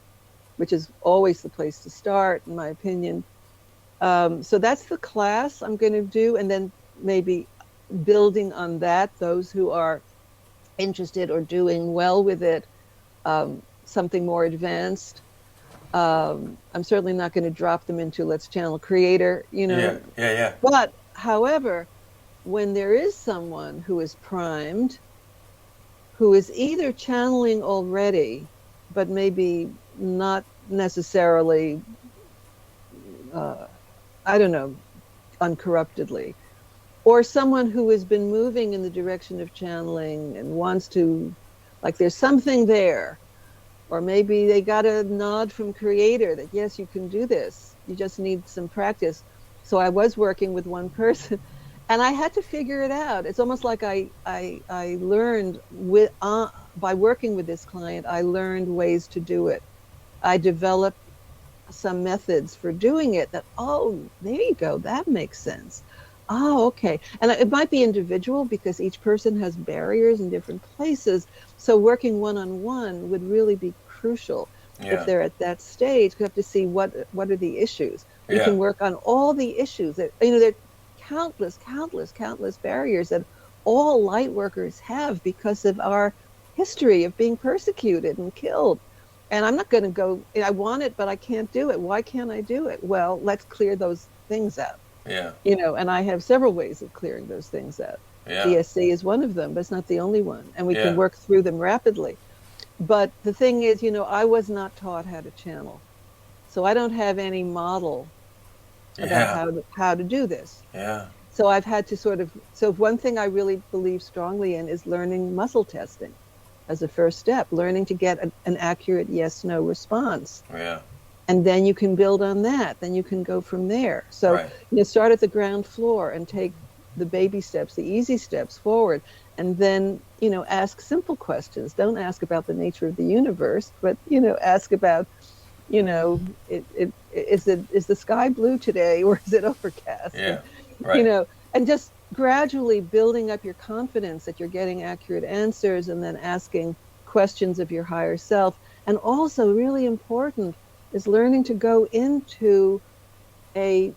which is always the place to start, in my opinion. So that's the class I'm going to do. And then maybe building on that, those who are interested or doing well with it, something more advanced. I'm certainly not going to drop them into let's channel creator, Yeah. But however, when there is someone who is primed, who is either channeling already, but maybe not necessarily, I don't know, uncorruptedly, or someone who has been moving in the direction of channeling and wants to, like there's something there, or maybe they got a nod from creator that yes, you can do this, you just need some practice. So I was working with one person and I had to figure it out. It's almost like I learned with by working with this client, I learned ways to do it. I developed some methods for doing it that, oh, there you go, that makes sense. Oh, okay. And it might be individual because each person has barriers in different places. So working one-on-one would really be crucial if they're at that stage. You have to see what are the issues. You can work on all the issues. That, there are countless barriers that all light workers have because of our history of being persecuted and killed. And I'm not going to go, I want it, but I can't do it. Why can't I do it? Well, let's clear those things out. Yeah. And I have several ways of clearing those things out. Yeah. DSC is one of them, but it's not the only one. And we can work through them rapidly. But the thing is, I was not taught how to channel. So I don't have any model about how to do this. Yeah. So I've had to so one thing I really believe strongly in is learning muscle testing as a first step, learning to get an accurate yes-no response. Yeah. And then you can build on that. Then you can go from there. So start at the ground floor and take the baby steps, the easy steps forward. And then, ask simple questions. Don't ask about the nature of the universe, but, ask about, is the sky blue today or is it overcast? Yeah. Right. And just gradually building up your confidence that you're getting accurate answers and then asking questions of your higher self. And also really important is learning to go into a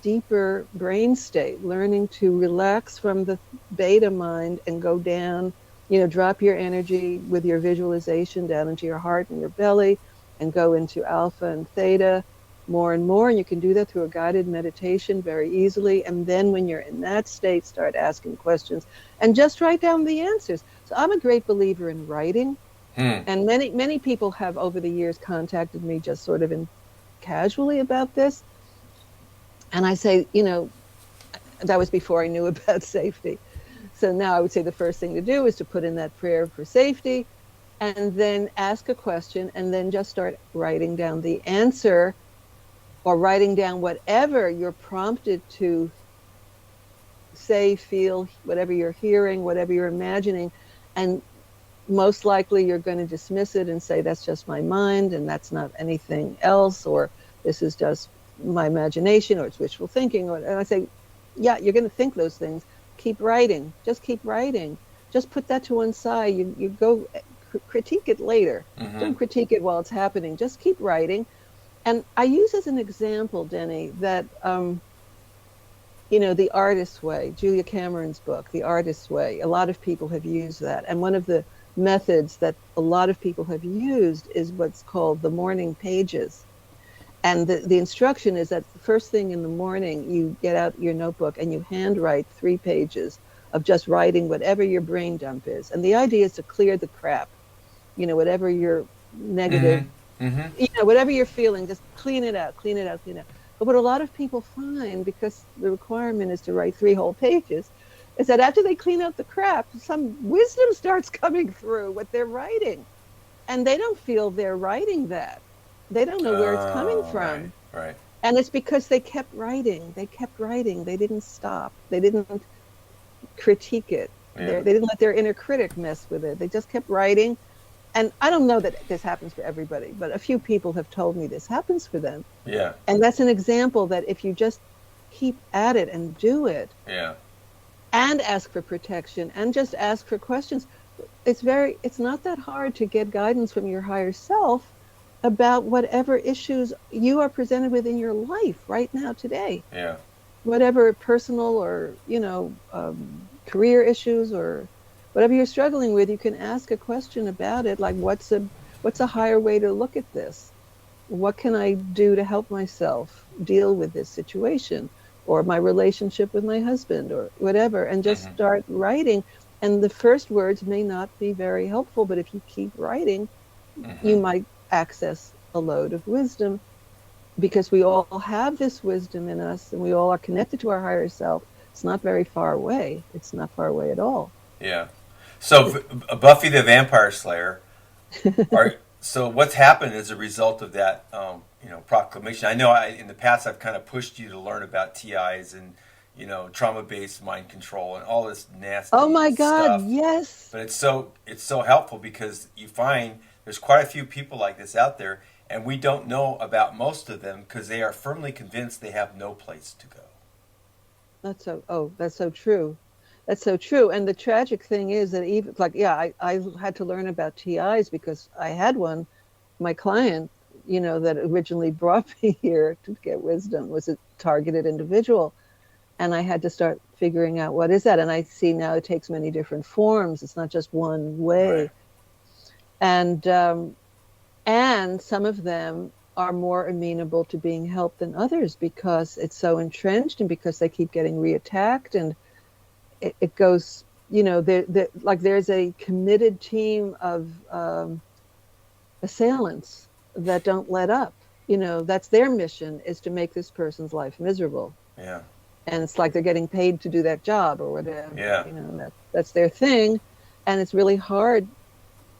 deeper brain state, learning to relax from the beta mind and go down, drop your energy with your visualization down into your heart and your belly and go into alpha and theta more and more. And you can do that through a guided meditation very easily. And then when you're in that state, start asking questions and just write down the answers. So I'm a great believer in writing. And many people have over the years contacted me just sort of casually about this. And I say, that was before I knew about safety. So now I would say the first thing to do is to put in that prayer for safety and then ask a question and then just start writing down the answer or writing down whatever you're prompted to say, feel, whatever you're hearing, whatever you're imagining. And most likely you're going to dismiss it and say, that's just my mind and that's not anything else, or this is just my imagination, or it's wishful thinking. And I say, yeah, you're going to think those things. Keep writing. Just keep writing. Just put that to one side. You go critique it later. Don't critique it while it's happening. Just keep writing. And I use as an example, Denny, that, The Artist's Way, Julia Cameron's book, The Artist's Way. A lot of people have used that. And one of the methods that a lot of people have used is what's called the morning pages. And the instruction is that the first thing in the morning, you get out your notebook and you handwrite 3 pages of just writing whatever your brain dump is. And the idea is to clear the crap, whatever your negative, whatever you're feeling, just clean it out. But what a lot of people find, because the requirement is to write 3 whole pages, is that after they clean out the crap, some wisdom starts coming through what they're writing. And they don't feel they're writing that. They don't know where it's coming from. Right. And it's because they kept writing. They didn't stop. They didn't critique it. They didn't let their inner critic mess with it. They just kept writing. And I don't know that this happens for everybody, but a few people have told me this happens for them. Yeah. And that's an example that if you just keep at it and do it, and ask for protection and just ask for questions. It's not that hard to get guidance from your higher self about whatever issues you are presented with in your life right now today. Yeah. Whatever personal or career issues or whatever you're struggling with, you can ask a question about it, like what's a higher way to look at this? What can I do to help myself deal with this situation or my relationship with my husband or whatever, and just start writing. And the first words may not be very helpful, but if you keep writing, you might access a load of wisdom, because we all have this wisdom in us and we all are connected to our higher self. It's not very far away. It's not far away at all. Yeah. So Buffy the Vampire Slayer, so what's happened as a result of that, proclamation? I know in the past I've kind of pushed you to learn about TIs and, trauma-based mind control and all this nasty Oh my God, stuff. yes. But it's so helpful because you find there's quite a few people like this out there, and we don't know about most of them because they are firmly convinced they have no place to go. That's so true. That's so true. And the tragic thing is that even I had to learn about TIs because I had one. My client, that originally brought me here to get wisdom was a targeted individual. And I had to start figuring out what is that. And I see now it takes many different forms. It's not just one way. Right. And some of them are more amenable to being helped than others because it's so entrenched and because they keep getting reattacked, and it goes, there's a committed team of assailants that don't let up. That's their mission, is to make this person's life miserable. Yeah. And it's like they're getting paid to do that job or whatever. Yeah. That's their thing. And it's really hard.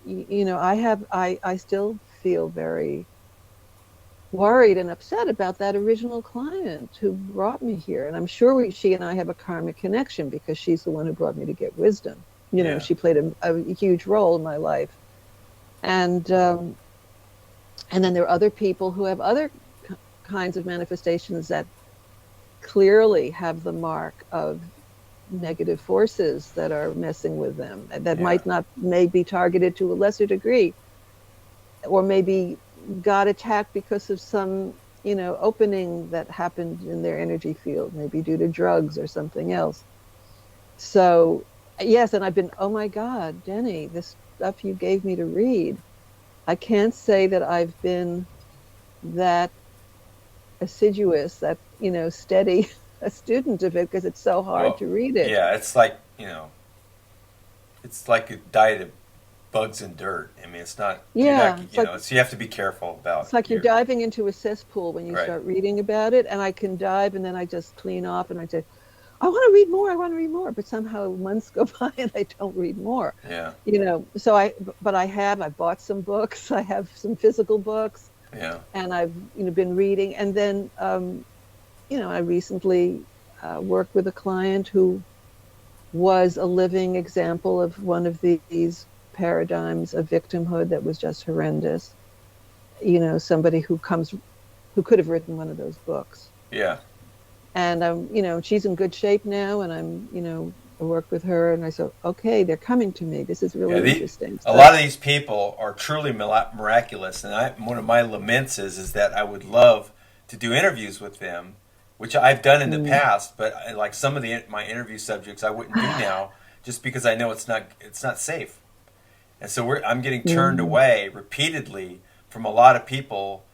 I still feel very worried and upset about that original client who brought me here. And I'm sure she and I have a karmic connection because she's the one who brought me to get wisdom. She played a huge role in my life. And then there are other people who have other kinds of manifestations that clearly have the mark of negative forces that are messing with them, that may be targeted to a lesser degree, or maybe got attacked because of some opening that happened in their energy field, maybe due to drugs or something else. So yes, and I've been, oh my God, Denny, this stuff you gave me to read, I can't say that I've been that assiduous, that steady a student of it, because it's so hard to read it. Yeah, it's like it's like a diet of bugs and dirt. I mean, it's not. Yeah, so you have to be careful about. It's like you're diving into a cesspool when you start reading about it, and I can dive, and then I just clean off, and I say, I want to read more. I want to read more, but somehow months go by and I don't read more. Yeah. So I bought some books. I have some physical books. Yeah. And I've been reading, and then I recently worked with a client who was a living example of one of these paradigms of victimhood that was just horrendous. Somebody who could have written one of those books. Yeah. And she's in good shape now, and I worked with her, and I said, okay, they're coming to me. This is really interesting. A lot of these people are truly miraculous, and one of my laments is that I would love to do interviews with them, which I've done in the past, but like some of my interview subjects I wouldn't do now, just because I know it's not safe. And so I'm getting turned away repeatedly from a lot of people,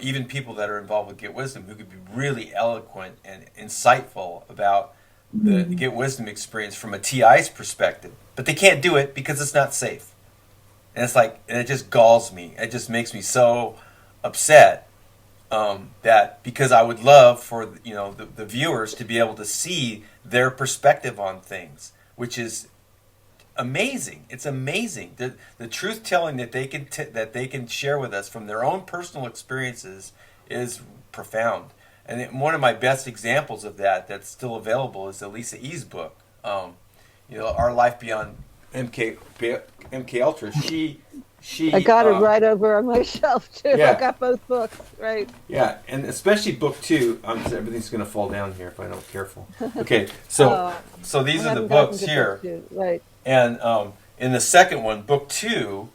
even people that are involved with Get Wisdom, who could be really eloquent and insightful about the Get Wisdom experience from a TI's perspective. But they can't do it because it's not safe. And it just galls me. It just makes me so upset that, because I would love for the viewers to be able to see their perspective on things, which is amazing. It's amazing. The truth telling that they can share with us from their own personal experiences is profound. And one of my best examples of that's still available is Elisa E's book, Our Life Beyond MK Ultra. She I got it right over on my shelf too. Yeah. I got both books, right? Yeah, and especially book 2. Everything's going to fall down here if I'm not careful. Okay, so these are the books here, right? And in the second one, book 2,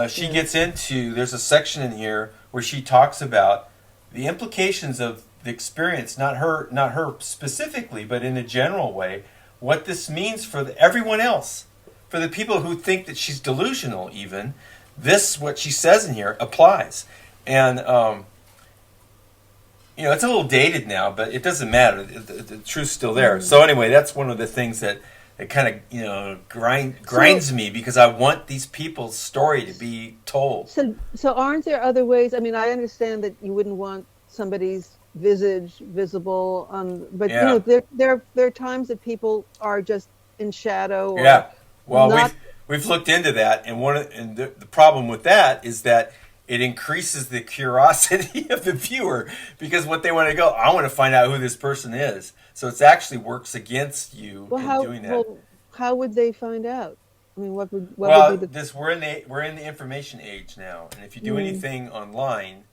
she gets into. There's a section in here where she talks about the implications of the experience, not her specifically, but in a general way, what this means for everyone else, for the people who think that she's delusional. Even this, what she says in here, applies, and it's a little dated now, but it doesn't matter. The truth's still there. So anyway, that's one of the things that kind of grinds me, because I want these people's story to be told. So aren't there other ways? I mean, I understand that you wouldn't want somebody's visage visible but there are times that people are just in shadow. Or well, we've looked into that, and the problem with that is that it increases the curiosity of the viewer, because what they want to I want to find out who this person is. So it actually works against you doing that. Well, how would they find out? I mean, what would be the... we're in the information age now, and if you do anything online,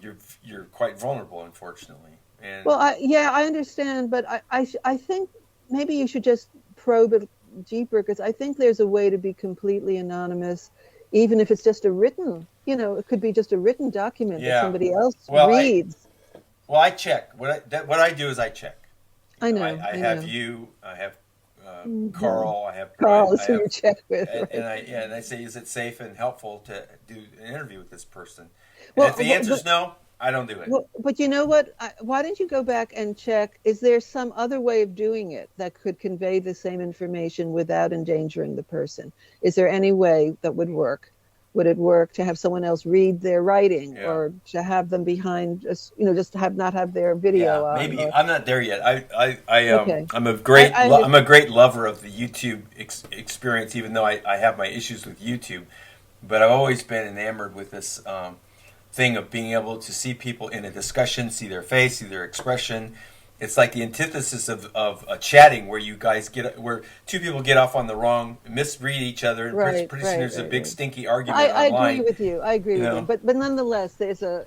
you're quite vulnerable, unfortunately. And I understand, but I think maybe you should just probe it deeper, because I think there's a way to be completely anonymous, even if it's just a written. It could be just a written document that somebody else reads. I check. What I do is I check. I know. I have you. I have Carl. I have Carl is who you check with. And I say, is it safe and helpful to do an interview with this person? And if the answer is no, I don't do it. But you know what? Why don't you go back and check? Is there some other way of doing it that could convey the same information without endangering the person? Is there any way that would work? Would it work to have someone else read their writing, or to have them behind, just not have their video on? Maybe I'm not there yet. I'm a great lover of the YouTube experience, even though I have my issues with YouTube. But I've always been enamored with this thing of being able to see people in a discussion, see their face, see their expression. It's like the antithesis of a chatting, where where two people get off on the wrong, misread each other, and pretty soon there's a big stinky argument online. I agree with you. But nonetheless, there's a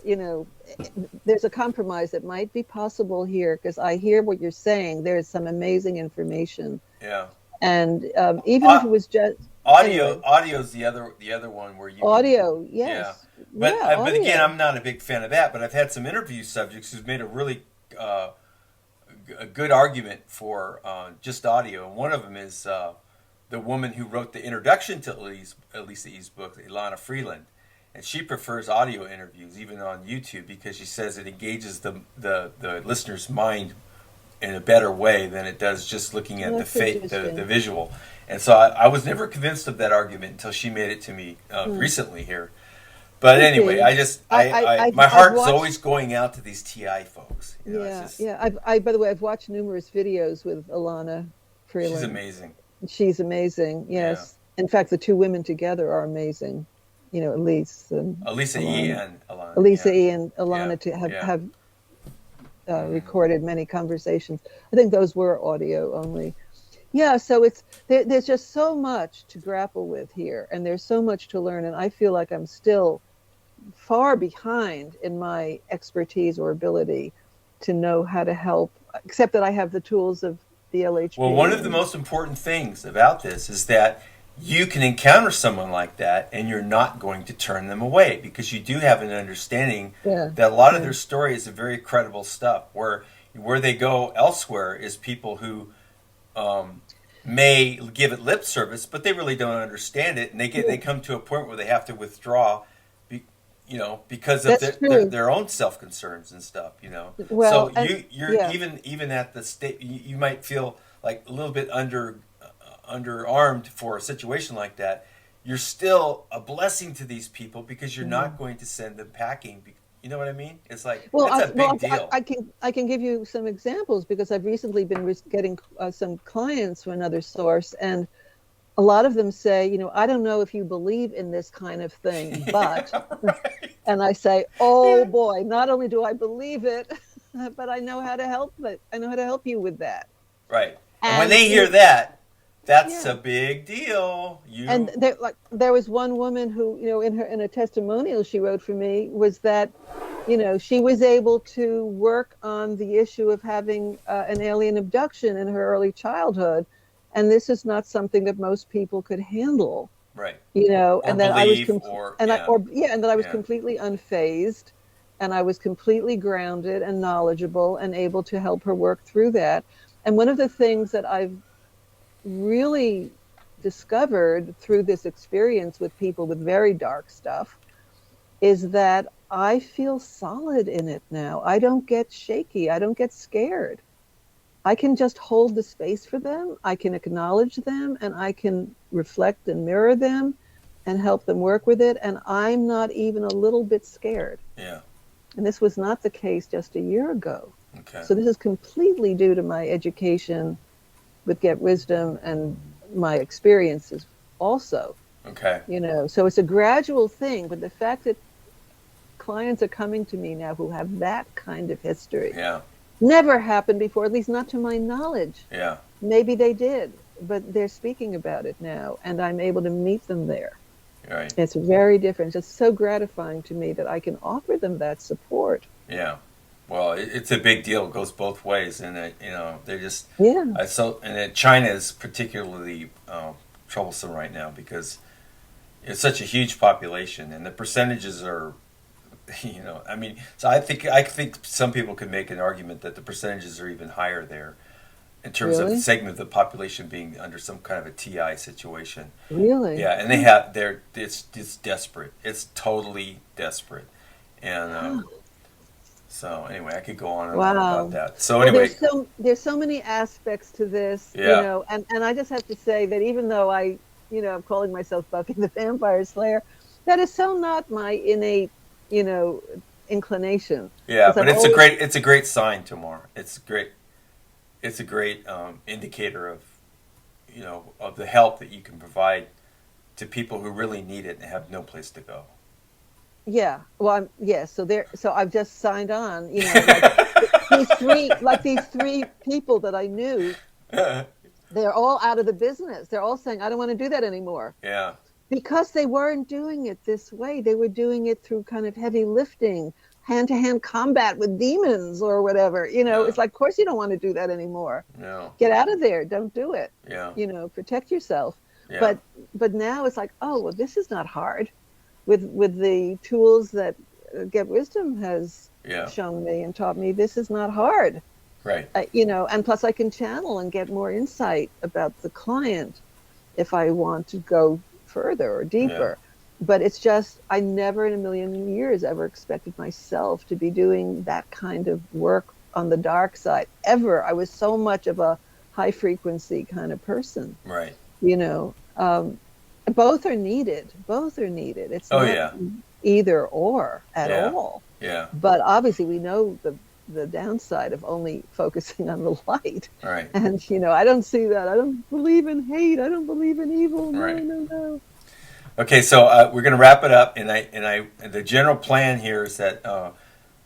compromise that might be possible here, because I hear what you're saying. There is some amazing information. Yeah. And even if it was just audio is the other one where you audio. Yes. Yeah. But again, I'm not a big fan of that. But I've had some interview subjects who've made a really a good argument for just audio, and one of them is the woman who wrote the introduction to Elisa E's book, Ilana Freeland, and she prefers audio interviews even on YouTube, because she says it engages the listener's mind in a better way than it does just looking at the visual. And so I was never convinced of that argument until she made it to me recently here. But anyway, my heart is always going out to these TI folks. By the way, I've watched numerous videos with Ilana Freeland. She's amazing. Yes. Yeah. In fact, the two women together are amazing. Elisa E and Ilana to have recorded many conversations. I think those were audio only. Yeah, so there's just so much to grapple with here, and there's so much to learn, and I feel like I'm still far behind in my expertise or ability to know how to help, except that I have the tools of the LHP. Well, one of the most important things about this is that you can encounter someone like that and you're not going to turn them away, because you do have an understanding that a lot of their story is very credible stuff. Where they go elsewhere is people who may give it lip service, but they really don't understand it, and they come to a point where they have to withdraw, because of their own self concerns and stuff. Well, so you're even at the state, you might feel like a little bit underarmed for a situation like that. You're still a blessing to these people, because you're not going to send them packing. You know what I mean? It's like, it's a big deal. I can give you some examples, because I've recently been getting some clients from another source, and a lot of them say, I don't know if you believe in this kind of thing, but, and I say, boy, not only do I believe it, but I know how to help it. I know how to help you with that. Right. And when they hear that, That's Yeah. a big deal. And there was one woman who, in a testimonial she wrote for me, was that, she was able to work on the issue of having an alien abduction in her early childhood, and this is not something that most people could handle. right. Or And that I was believe, or yeah, and that I was yeah, completely unfazed, and I was completely grounded and knowledgeable and able to help her work through that. And one of the things that I've really discovered through this experience with people with very dark stuff is that I feel solid in it now. I don't get shaky. I don't get scared. I can just hold the space for them. I can acknowledge them, and I can reflect and mirror them and help them work with it. And I'm not even a little bit scared. yeah. And this was not the case just a year ago. Okay. So this is completely due to my education with GetWisdom and my experiences also. Okay. So it's a gradual thing, but the fact that clients are coming to me now who have that kind of history Yeah. never happened before, at least not to my knowledge. Yeah. Maybe they did, but they're speaking about it now, and I'm able to meet them there. Right. It's very different. It's so gratifying to me that I can offer them that support. Yeah. Well, it's a big deal. It goes both ways, and they're just Yeah. China is particularly troublesome right now because it's such a huge population, and the percentages are, I mean, so I think some people could make an argument that the percentages are even higher there, in terms of Really? the segment of the population being under some kind of a TI situation. Really? Yeah, and it's desperate. It's totally desperate, and. So anyway, I could go on and on about that. So anyway, there's so many aspects to this, Yeah. And I just have to say that even though I'm calling myself Buffy the Vampire Slayer, that is so not my innate, inclination. yeah, 'Cause but I've it's a great sign, Tomar. It's great. It's a great indicator of, of the help that you can provide to people who really need it and have no place to go. Yeah. Well, so I've just signed on, like these three people that I knew, they're all out of the business. They're all saying, I don't want to do that anymore. Yeah. Because they weren't doing it this way. They were doing it through kind of heavy lifting, hand-to-hand combat with demons or whatever. It's like, of course you don't want to do that anymore. No. Get out of there. Don't do it. Yeah. Protect yourself. Yeah. But now it's like, oh, well, this is not hard. With the tools that GetWisdom has shown me and taught me, this is not hard. Right. And plus I can channel and get more insight about the client if I want to go further or deeper. Yeah. But it's just, I never in a million years ever expected myself to be doing that kind of work on the dark side, ever. I was so much of a high frequency kind of person. Right. Both are needed. It's not either or at all. Yeah. But obviously we know the downside of only focusing on the light. Right. And I don't see that. I don't believe in hate. I don't believe in evil. Right. No. Okay, so we're going to wrap it up, and the general plan here is that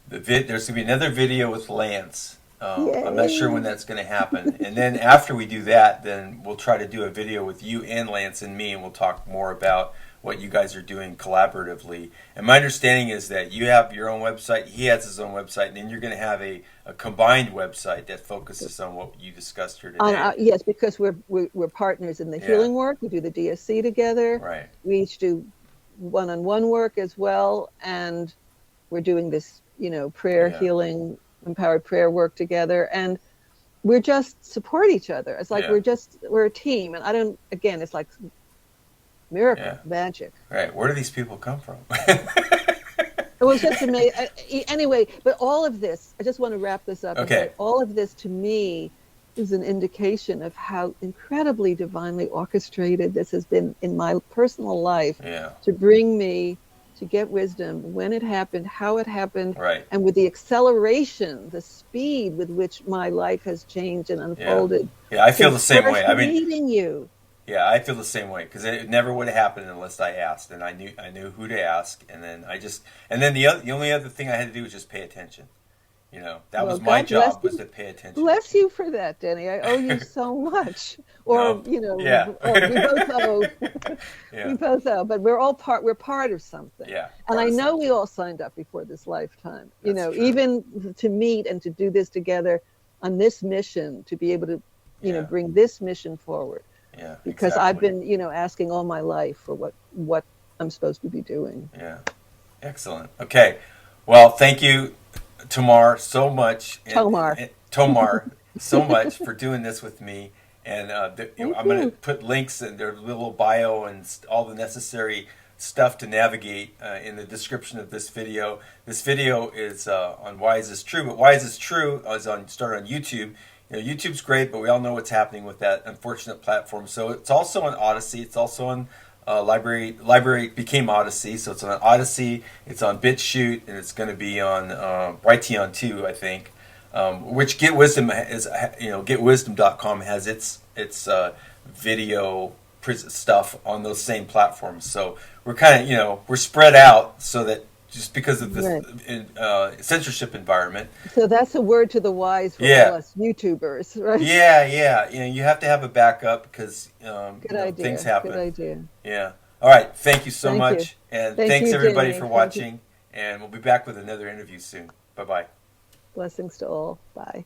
there's going to be another video with Lance. I'm not sure when that's going to happen. And then after we do that, then we'll try to do a video with you and Lance and me, and we'll talk more about what you guys are doing collaboratively. And my understanding is that you have your own website, he has his own website, and then you're going to have a combined website that focuses on what you discussed here today. Yes, because we're partners in the healing work. We do the DSC together. Right. We each do one-on-one work as well, and we're doing this, prayer healing, empowered prayer work together, and we're just support each other. It's like we're a team, and it's like miracle magic. Right. Where do these people come from? It was just amazing. Anyway, but all of this, I just want to wrap this up. Okay. All of this to me is an indication of how incredibly divinely orchestrated this has been in my personal life to bring me to GetWisdom, when it happened, how it happened, and with the acceleration, the speed with which my life has changed and unfolded. Yeah, I feel the same way. I mean, meeting you. Yeah, I feel the same way, because it never would have happened unless I asked, and I knew who to ask, and then the only other thing I had to do was just pay attention. You know, that Well, was my God bless job, was you. to pay attention. Bless you for that, Denny. I owe you so much. Or, No, you yeah, know, or we both owe. yeah, We both owe, but we're part of something. yeah. And Part I of know we something. all signed up before this lifetime. You That's know, true. even to meet and to do this together on this mission, to be able to, Yeah, bring this mission forward. yeah, Because I've exactly. been, asking all my life for what I'm supposed to be doing. Yeah, excellent. Okay, well, thank you, Tomar, so much, Tomar. and Tomar, so much for doing this with me. And Thank I'm going to you. put links in their little bio and all the necessary stuff to navigate in the description of this video. This video is on Why Is This True? But Why Is This True is started on YouTube. You know, YouTube's great, but we all know what's happening with that unfortunate platform. So it's also on Odyssey. It's also on Library. Library became Odyssey, so it's on Odyssey. It's on BitChute, and it's going to be on Brighteon too, I think. Which GetWisdom is, GetWisdom.com has its video stuff on those same platforms. So we're kind of, we're spread out so that just because of this Right. censorship environment. So that's a word to the wise for Yeah. all us YouTubers, right? Yeah. You have to have a backup because Good idea. things happen. Good idea. Yeah. All right. Thank you so Thank much, you. and Thank thanks you, everybody Denny. for Thank you. watching. And we'll be back with another interview soon. Bye bye. Blessings to all. Bye.